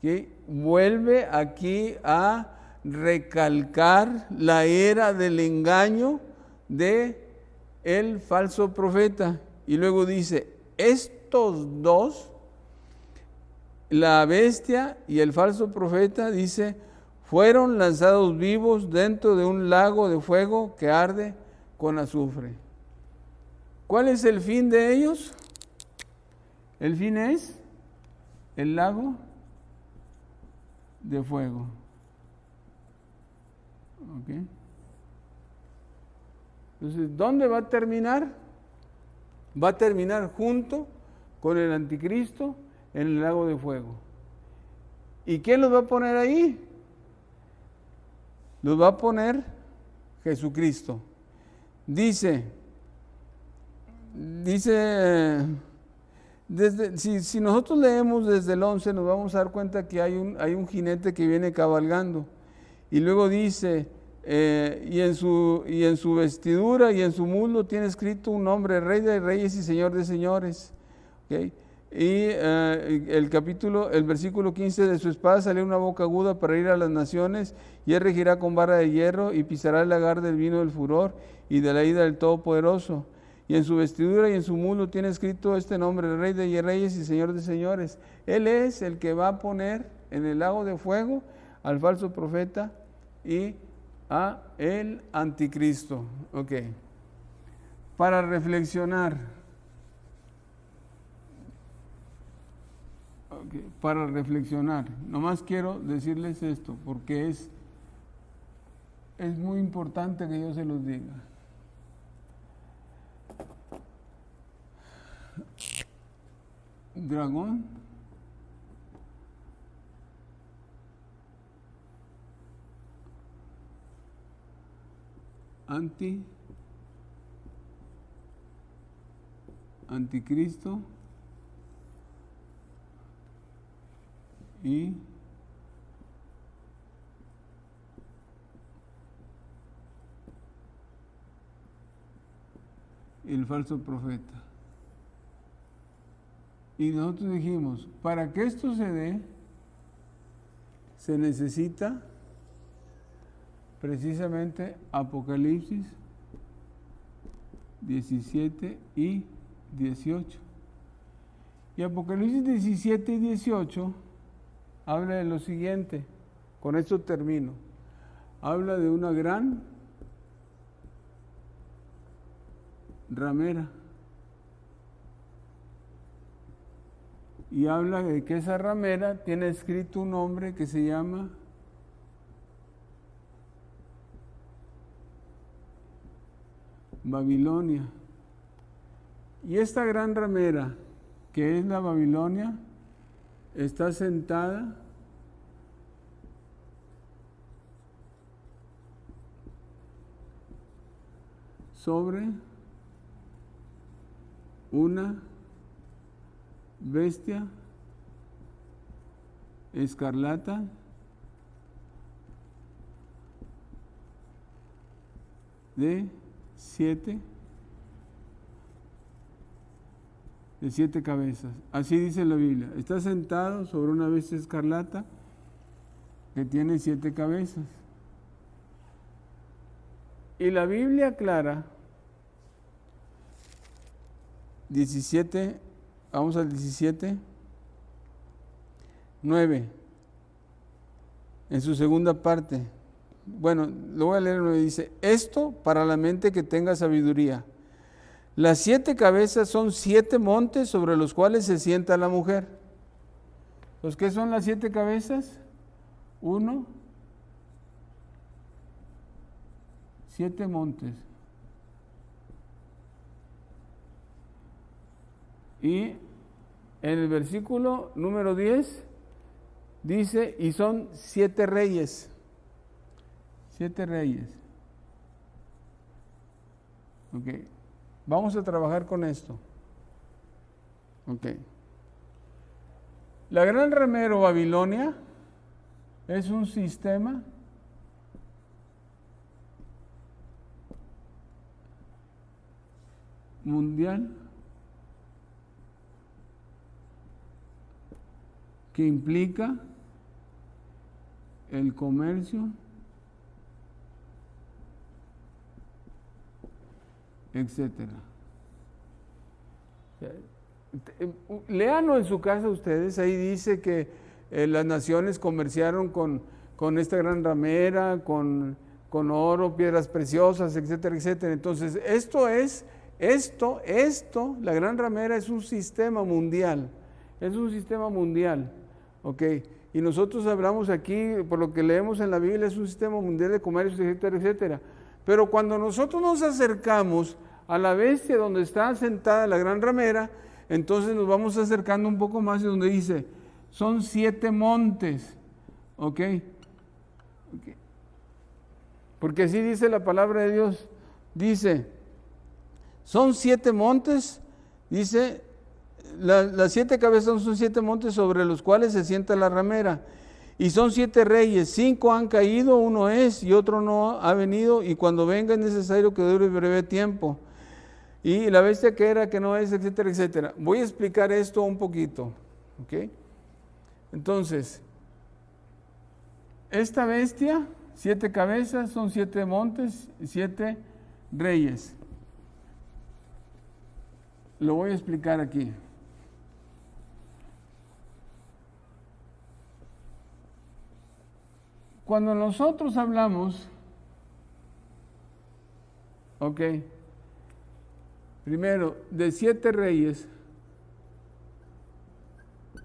¿Sí? Vuelve aquí a recalcar la era del engaño de el falso profeta. Y luego dice, estos dos, la bestia y el falso profeta, dice, fueron lanzados vivos dentro de un lago de fuego que arde con azufre. ¿Cuál es el fin de ellos? El fin es el lago de fuego. ¿Okay? Entonces, ¿dónde va a terminar? Va a terminar junto con el anticristo en el lago de fuego. ¿Y quién los va a poner ahí? Los va a poner Jesucristo. Dice dice, si nosotros leemos desde el 11, nos vamos a dar cuenta que hay un jinete que viene cabalgando. Y luego dice, y en su vestidura y en su muslo tiene escrito un nombre, Rey de Reyes y Señor de Señores. ¿Okay? Y el versículo 15, de su espada salió una boca aguda para ir a las naciones, y él regirá con vara de hierro y pisará el lagar del vino del furor y de la ira del Todopoderoso. Y en su vestidura y en su muslo tiene escrito este nombre, Rey de Reyes y Señor de Señores. Él es el que va a poner en el lago de fuego al falso profeta y a el anticristo. Ok. Para reflexionar. Okay. Para reflexionar. Nomás quiero decirles esto, porque es muy importante que yo se los diga. Dragón, anticristo y el falso profeta. Y nosotros dijimos, para que esto se dé, se necesita precisamente Apocalipsis 17 y 18. Y Apocalipsis 17 y 18 habla de lo siguiente, con esto termino. Habla de una gran ramera. Y habla de que esa ramera tiene escrito un nombre que se llama Babilonia. Y esta gran ramera, que es la Babilonia, está sentada sobre una bestia escarlata de siete cabezas. Así dice la Biblia. Está sentado sobre una bestia escarlata que tiene 7 cabezas. Y la Biblia aclara, 17, vamos al 17, 9, en su segunda parte. Bueno, lo voy a leer, dice, esto para la mente que tenga sabiduría. Las 7 cabezas son 7 montes sobre los cuales se sienta la mujer. ¿Los qué son las 7 cabezas? 1, 7 montes. Y en el versículo número 10 dice, y son 7 reyes. 7 reyes. Ok. Vamos a trabajar con esto. Ok. La gran ramera Babilonia es un sistema mundial que implica el comercio, etcétera. Léanlo en su casa ustedes, ahí dice que las naciones comerciaron con esta gran ramera, con oro, piedras preciosas, etcétera, etcétera. Entonces, la gran ramera es un sistema mundial, ¿ok? Y nosotros hablamos aquí, por lo que leemos en la Biblia, es un sistema mundial de comercio, etcétera, etcétera. Pero cuando nosotros nos acercamos a la bestia donde está sentada la gran ramera, entonces nos vamos acercando un poco más, y donde dice, son 7 montes, ¿ok? Porque así dice la palabra de Dios, dice, Son 7 montes, dice, las 7 cabezas son 7 montes sobre los cuales se sienta la ramera. Y son 7 reyes, 5 han caído, uno es y otro no ha venido, y cuando venga es necesario que dure breve tiempo. Y la bestia que era, que no es, etcétera, etcétera. Voy a explicar esto un poquito, ¿ok? Entonces, esta bestia, 7 cabezas, son 7 montes, 7 reyes. Lo voy a explicar aquí. Cuando nosotros hablamos, ok, primero de 7 reyes,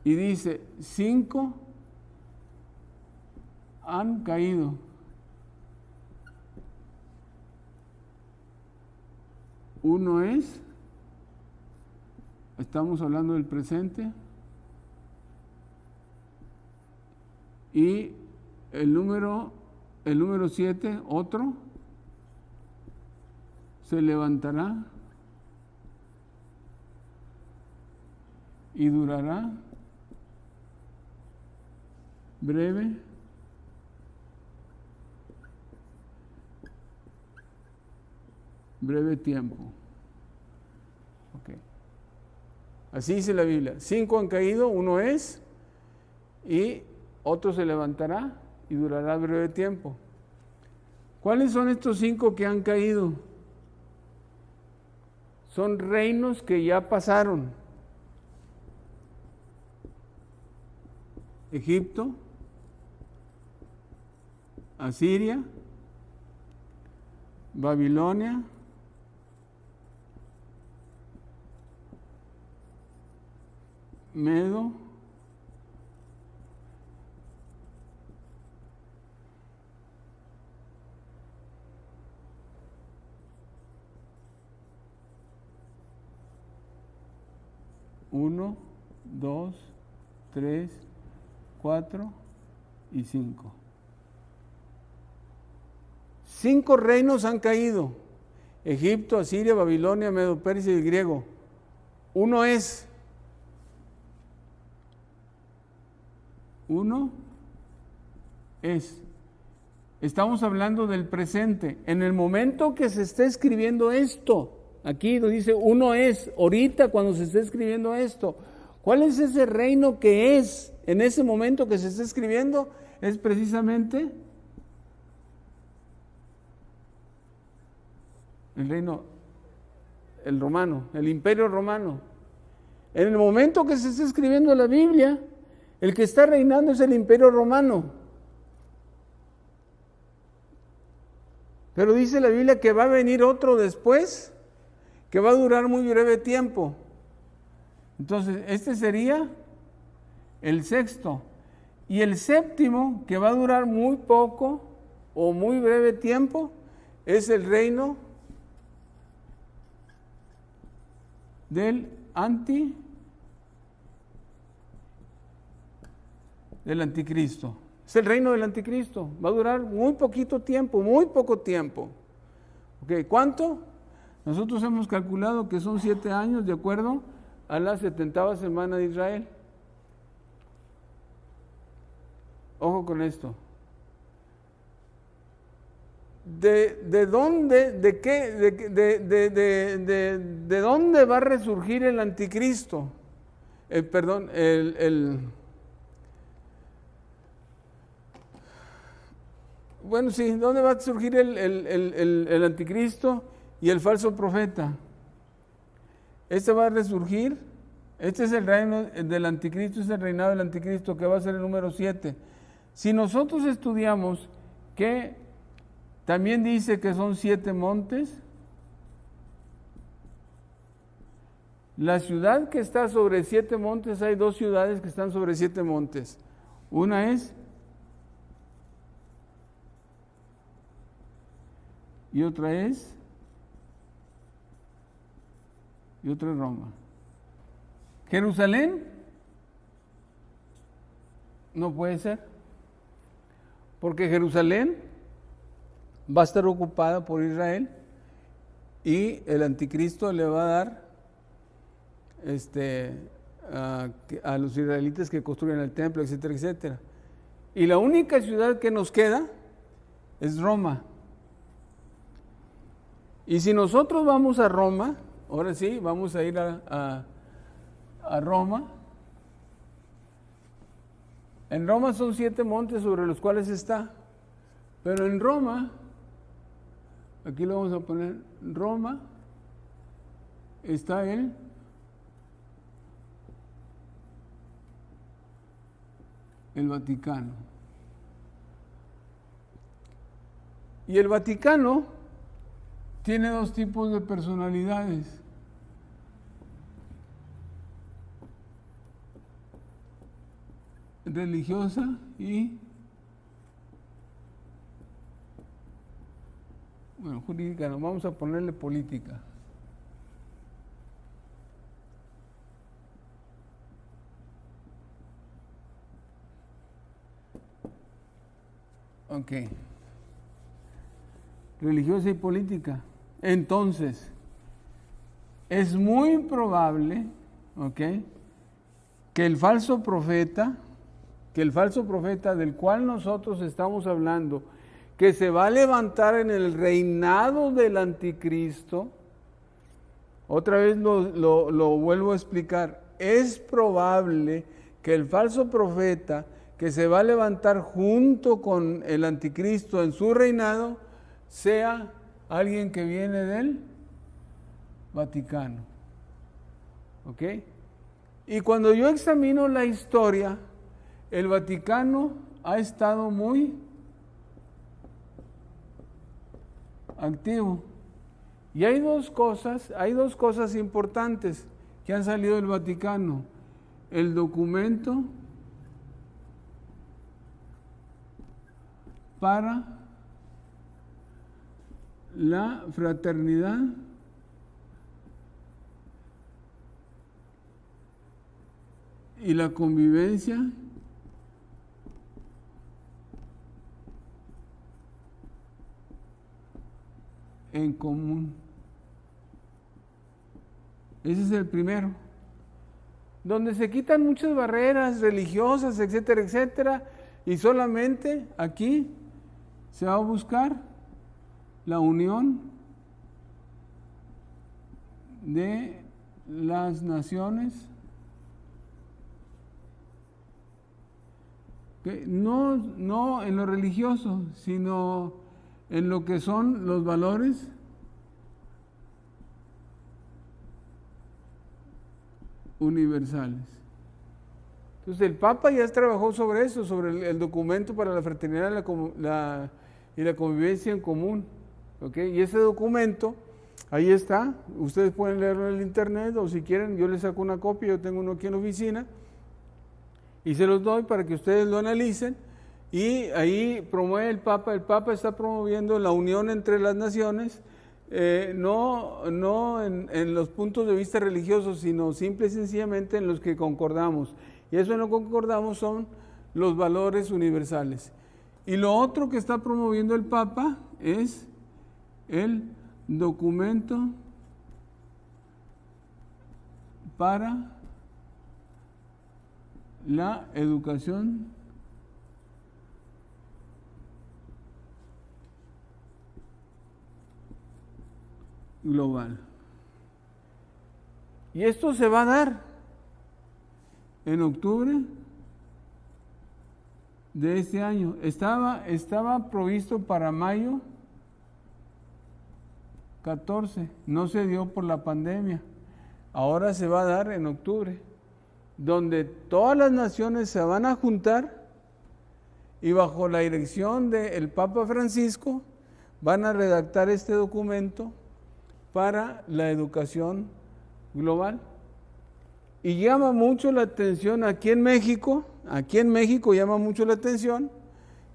y dice 5 han caído. Uno es, estamos hablando del presente, y el número 7, otro, se levantará y durará breve tiempo. Okay. Así dice la Biblia. 5 han caído, uno es, y otro se levantará y durará breve tiempo. ¿Cuáles son estos 5 que han caído? Son reinos que ya pasaron. Egipto, Asiria, Babilonia, Medo, uno, 2, 3, 4 y 5. 5 reinos han caído: Egipto, Asiria, Babilonia, Medo, Persia y el griego. Uno es. Estamos hablando del presente. En el momento que se está escribiendo esto, aquí lo dice uno es, ahorita cuando se está escribiendo esto, ¿cuál es ese reino que es en ese momento que se está escribiendo? Es precisamente el reino, el romano, el imperio romano. En el momento que se está escribiendo la Biblia, el que está reinando es el imperio romano. Pero dice la Biblia que va a venir otro después, que va a durar muy breve tiempo. Entonces, este sería el 6º. Y el 7º, que va a durar muy poco o muy breve tiempo, es el reino del anticristo. Es el reino del anticristo. Va a durar muy poquito tiempo, muy poco tiempo. ¿Ok? ¿Cuánto? Nosotros hemos calculado que son 7 años de acuerdo a la 70ª semana de Israel. Ojo con esto. ¿De dónde va a resurgir el anticristo? Bueno, sí, ¿dónde va a surgir el anticristo y el falso profeta? Este va a resurgir, este es el reino del anticristo, es el reinado del anticristo, que va a ser el número 7. Si nosotros estudiamos que también dice que son 7 montes, la ciudad que está sobre 7 montes, hay 2 ciudades que están sobre 7 montes. Una es y otra es Roma. Jerusalén no puede ser, porque Jerusalén va a estar ocupada por Israel y el anticristo le va a dar a los israelitas que construyan el templo, etcétera, etcétera. Y la única ciudad que nos queda es Roma. Y si nosotros vamos a Roma, ahora sí, vamos a ir a Roma. En Roma son 7 montes sobre los cuales está. Pero en Roma, aquí lo vamos a poner, Roma, está el Vaticano. Y el Vaticano tiene 2 tipos de personalidades. Religiosa y, bueno, jurídica, no, vamos a ponerle política. Ok. Religiosa y política. Entonces, es muy probable, ok, que el falso profeta del cual nosotros estamos hablando, que se va a levantar en el reinado del anticristo, otra vez lo vuelvo a explicar, es probable que el falso profeta que se va a levantar junto con el anticristo en su reinado sea alguien que viene del Vaticano. ¿Ok? Y cuando yo examino la historia, el Vaticano ha estado muy activo. Y hay dos cosas importantes que han salido del Vaticano. El documento para la fraternidad y la convivencia en común. Ese es el primero, donde se quitan muchas barreras religiosas, etcétera, etcétera, y solamente aquí se va a buscar la unión de las naciones, que no en lo religioso, sino en lo que son los valores universales. Entonces el Papa ya trabajó sobre eso, sobre el documento para la fraternidad y la convivencia en común. ¿Okay? Y ese documento, ahí está, ustedes pueden leerlo en el internet o si quieren yo les saco una copia, yo tengo uno aquí en la oficina y se los doy para que ustedes lo analicen. Y ahí promueve el Papa está promoviendo la unión entre las naciones, no en los puntos de vista religiosos, sino simple y sencillamente en los que concordamos. Y eso en lo que concordamos son los valores universales. Y lo otro que está promoviendo el Papa es el documento para la educación global. Y esto se va a dar en octubre de este año. Estaba provisto para mayo 14, no se dio por la pandemia. Ahora se va a dar en octubre, donde todas las naciones se van a juntar y bajo la dirección del Papa Francisco van a redactar este documento para la educación global. Y llama mucho la atención aquí en México llama mucho la atención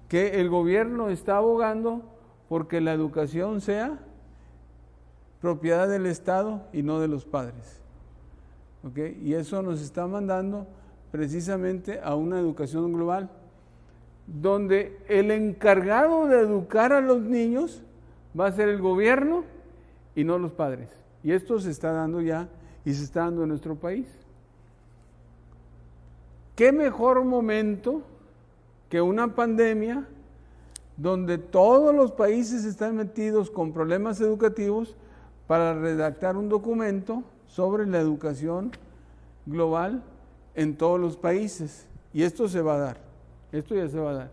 que el gobierno está abogando porque la educación sea propiedad del Estado y no de los padres. ¿Okay? Y eso nos está mandando precisamente a una educación global, donde el encargado de educar a los niños va a ser el gobierno y no los padres. Y esto se está dando ya y se está dando en nuestro país. ¿Qué mejor momento que una pandemia donde todos los países están metidos con problemas educativos para redactar un documento sobre la educación global en todos los países? Y esto se va a dar, esto ya se va a dar.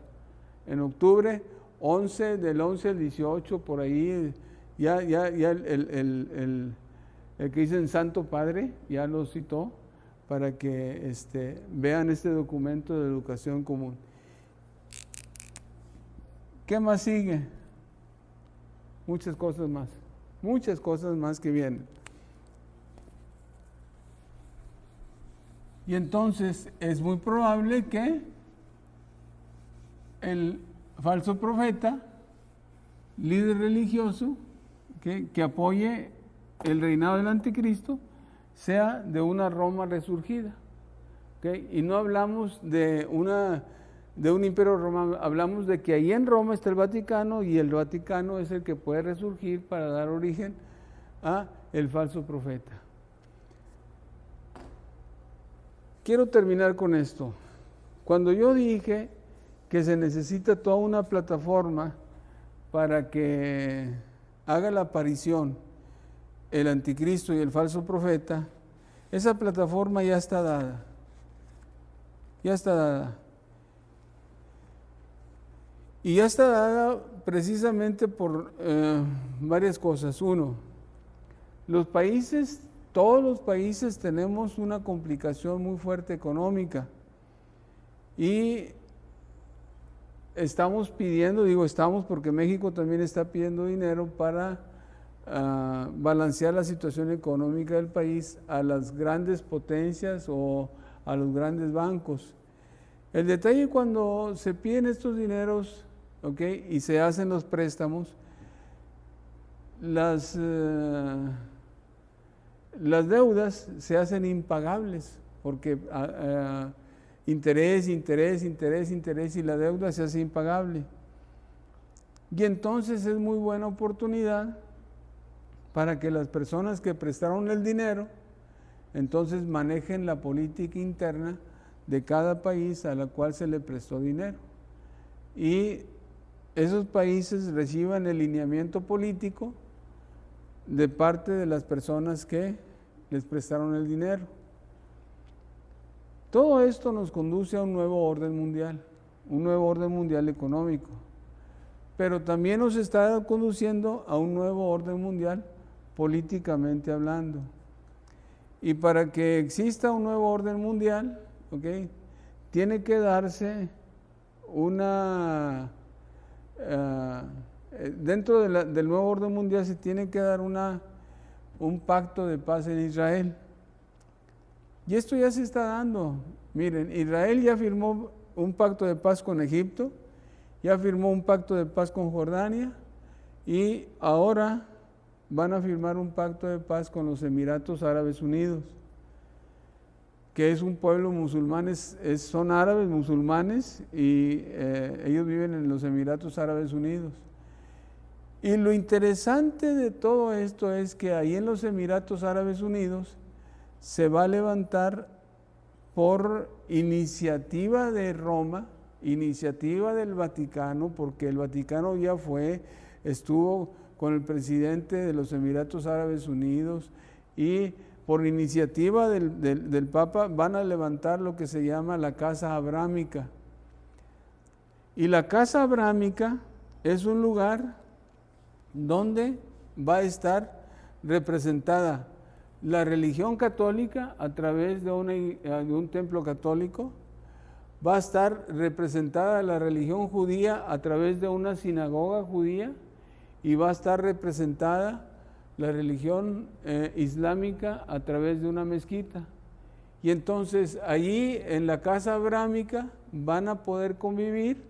En octubre, del 11 al 18, por ahí, ya el que dicen Santo Padre ya lo citó para que vean este documento de educación común. ¿Qué más sigue? Muchas cosas más que vienen. Y entonces es muy probable que el falso profeta, líder religioso, que apoye el reinado del anticristo, sea de una Roma resurgida. ¿Okay? Y no hablamos de un imperio romano, hablamos de que ahí en Roma está el Vaticano, y el Vaticano es el que puede resurgir para dar origen a el falso profeta. Quiero terminar con esto. Cuando yo dije que se necesita toda una plataforma para que haga la aparición el anticristo y el falso profeta, esa plataforma ya está dada. Ya está dada. Y ya está dada precisamente por varias cosas. Uno, todos los países tenemos una complicación muy fuerte económica. Y estamos pidiendo, digo estamos porque México también está pidiendo dinero para balancear la situación económica del país a las grandes potencias o a los grandes bancos. El detalle cuando se piden estos dineros, ¿okay?, y se hacen los préstamos, las deudas se hacen impagables porque interés, y la deuda se hace impagable. Y entonces es muy buena oportunidad para que las personas que prestaron el dinero entonces manejen la política interna de cada país a la cual se le prestó dinero. Y esos países reciban el lineamiento político de parte de las personas que les prestaron el dinero. Todo esto nos conduce a un nuevo orden mundial económico, pero también nos está conduciendo a un nuevo orden mundial políticamente hablando. Y para que exista un nuevo orden mundial, ¿okay?, tiene que darse dentro del nuevo orden mundial se tiene que dar un pacto de paz en Israel. Y esto ya se está dando. Miren, Israel ya firmó un pacto de paz con Egipto, ya firmó un pacto de paz con Jordania, y ahora van a firmar un pacto de paz con los Emiratos Árabes Unidos, que es un pueblo musulmán, son árabes musulmanes, y ellos viven en los Emiratos Árabes Unidos. Y lo interesante de todo esto es que ahí en los Emiratos Árabes Unidos se va a levantar por iniciativa de Roma, iniciativa del Vaticano, porque el Vaticano ya estuvo con el presidente de los Emiratos Árabes Unidos, y por iniciativa del Papa van a levantar lo que se llama la Casa Abrámica. Y la Casa Abrámica es un lugar donde va a estar representada la religión católica a través de un templo católico, va a estar representada la religión judía a través de una sinagoga judía, y va a estar representada la religión islámica a través de una mezquita. Y entonces allí en la Casa Abrámica van a poder convivir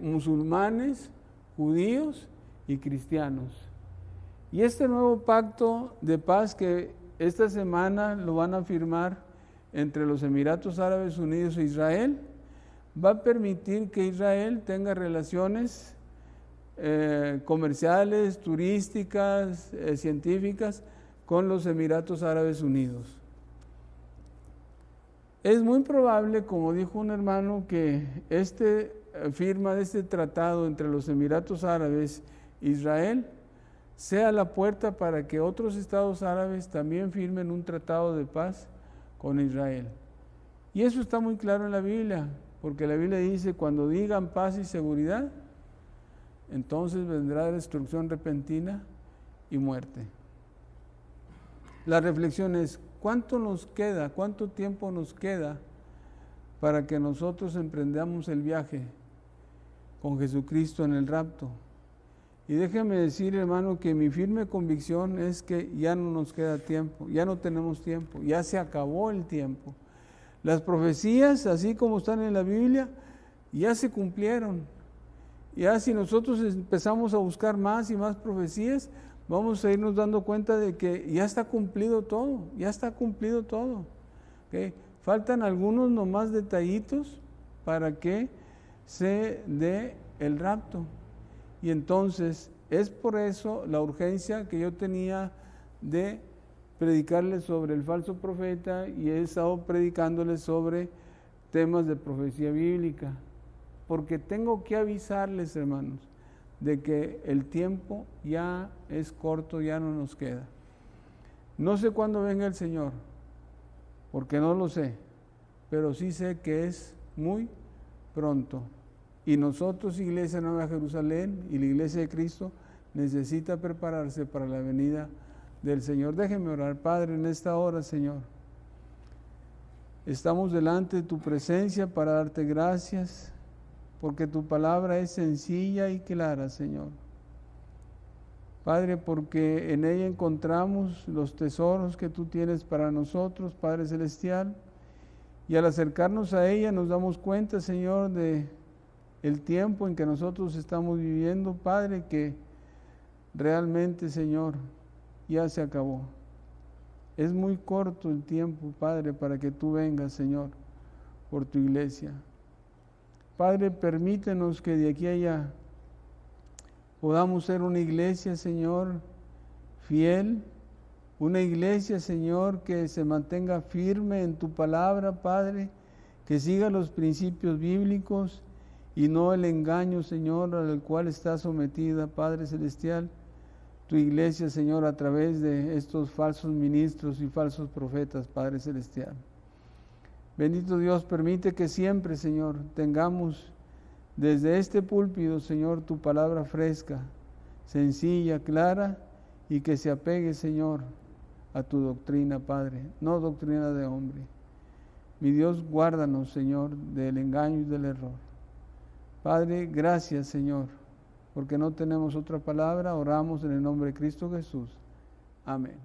musulmanes, judíos y cristianos. Y este nuevo pacto de paz que esta semana lo van a firmar entre los Emiratos Árabes Unidos e Israel, va a permitir que Israel tenga relaciones comerciales, turísticas, científicas con los Emiratos Árabes Unidos. Es muy probable, como dijo un hermano, que firma de este tratado entre los Emiratos Árabes e Israel sea la puerta para que otros estados árabes también firmen un tratado de paz con Israel. Y eso está muy claro en la Biblia, porque la Biblia dice, cuando digan paz y seguridad, entonces vendrá destrucción repentina y muerte. La reflexión es, ¿cuánto nos queda, cuánto tiempo nos queda para que nosotros emprendamos el viaje con Jesucristo en el rapto? Y déjeme decir, hermano, que mi firme convicción es que ya no nos queda tiempo, ya no tenemos tiempo, ya se acabó el tiempo. Las profecías, así como están en la Biblia, ya se cumplieron. Ya si nosotros empezamos a buscar más y más profecías, vamos a irnos dando cuenta de que ya está cumplido todo, ya está cumplido todo. ¿Okay? Faltan algunos nomás detallitos para que se dé el rapto. Y entonces es por eso la urgencia que yo tenía de predicarles sobre el falso profeta, y he estado predicándoles sobre temas de profecía bíblica, porque tengo que avisarles, hermanos, de que el tiempo ya es corto, ya no nos queda. No sé cuándo venga el Señor, porque no lo sé, pero sí sé que es muy pronto. Y nosotros, Iglesia Nueva Jerusalén y la Iglesia de Cristo, necesita prepararse para la venida del Señor. Déjenme orar. Padre, en esta hora, Señor, estamos delante de tu presencia para darte gracias, porque tu palabra es sencilla y clara, Señor. Padre, porque en ella encontramos los tesoros que tú tienes para nosotros, Padre Celestial, y al acercarnos a ella nos damos cuenta, Señor, de el tiempo en que nosotros estamos viviendo, Padre, que realmente, Señor, ya se acabó. Es muy corto el tiempo, Padre, para que tú vengas, Señor, por tu iglesia. Padre, permítenos que de aquí a allá podamos ser una iglesia, Señor, fiel, una iglesia, Señor, que se mantenga firme en tu palabra, Padre, que siga los principios bíblicos y no el engaño, Señor, al cual está sometida, Padre Celestial, tu iglesia, Señor, a través de estos falsos ministros y falsos profetas, Padre Celestial. Bendito Dios, permite que siempre, Señor, tengamos desde este púlpito, Señor, tu palabra fresca, sencilla, clara, y que se apegue, Señor, a tu doctrina, Padre, no doctrina de hombre. Mi Dios, guárdanos, Señor, del engaño y del error. Padre, gracias, Señor, porque no tenemos otra palabra. Oramos en el nombre de Cristo Jesús. Amén.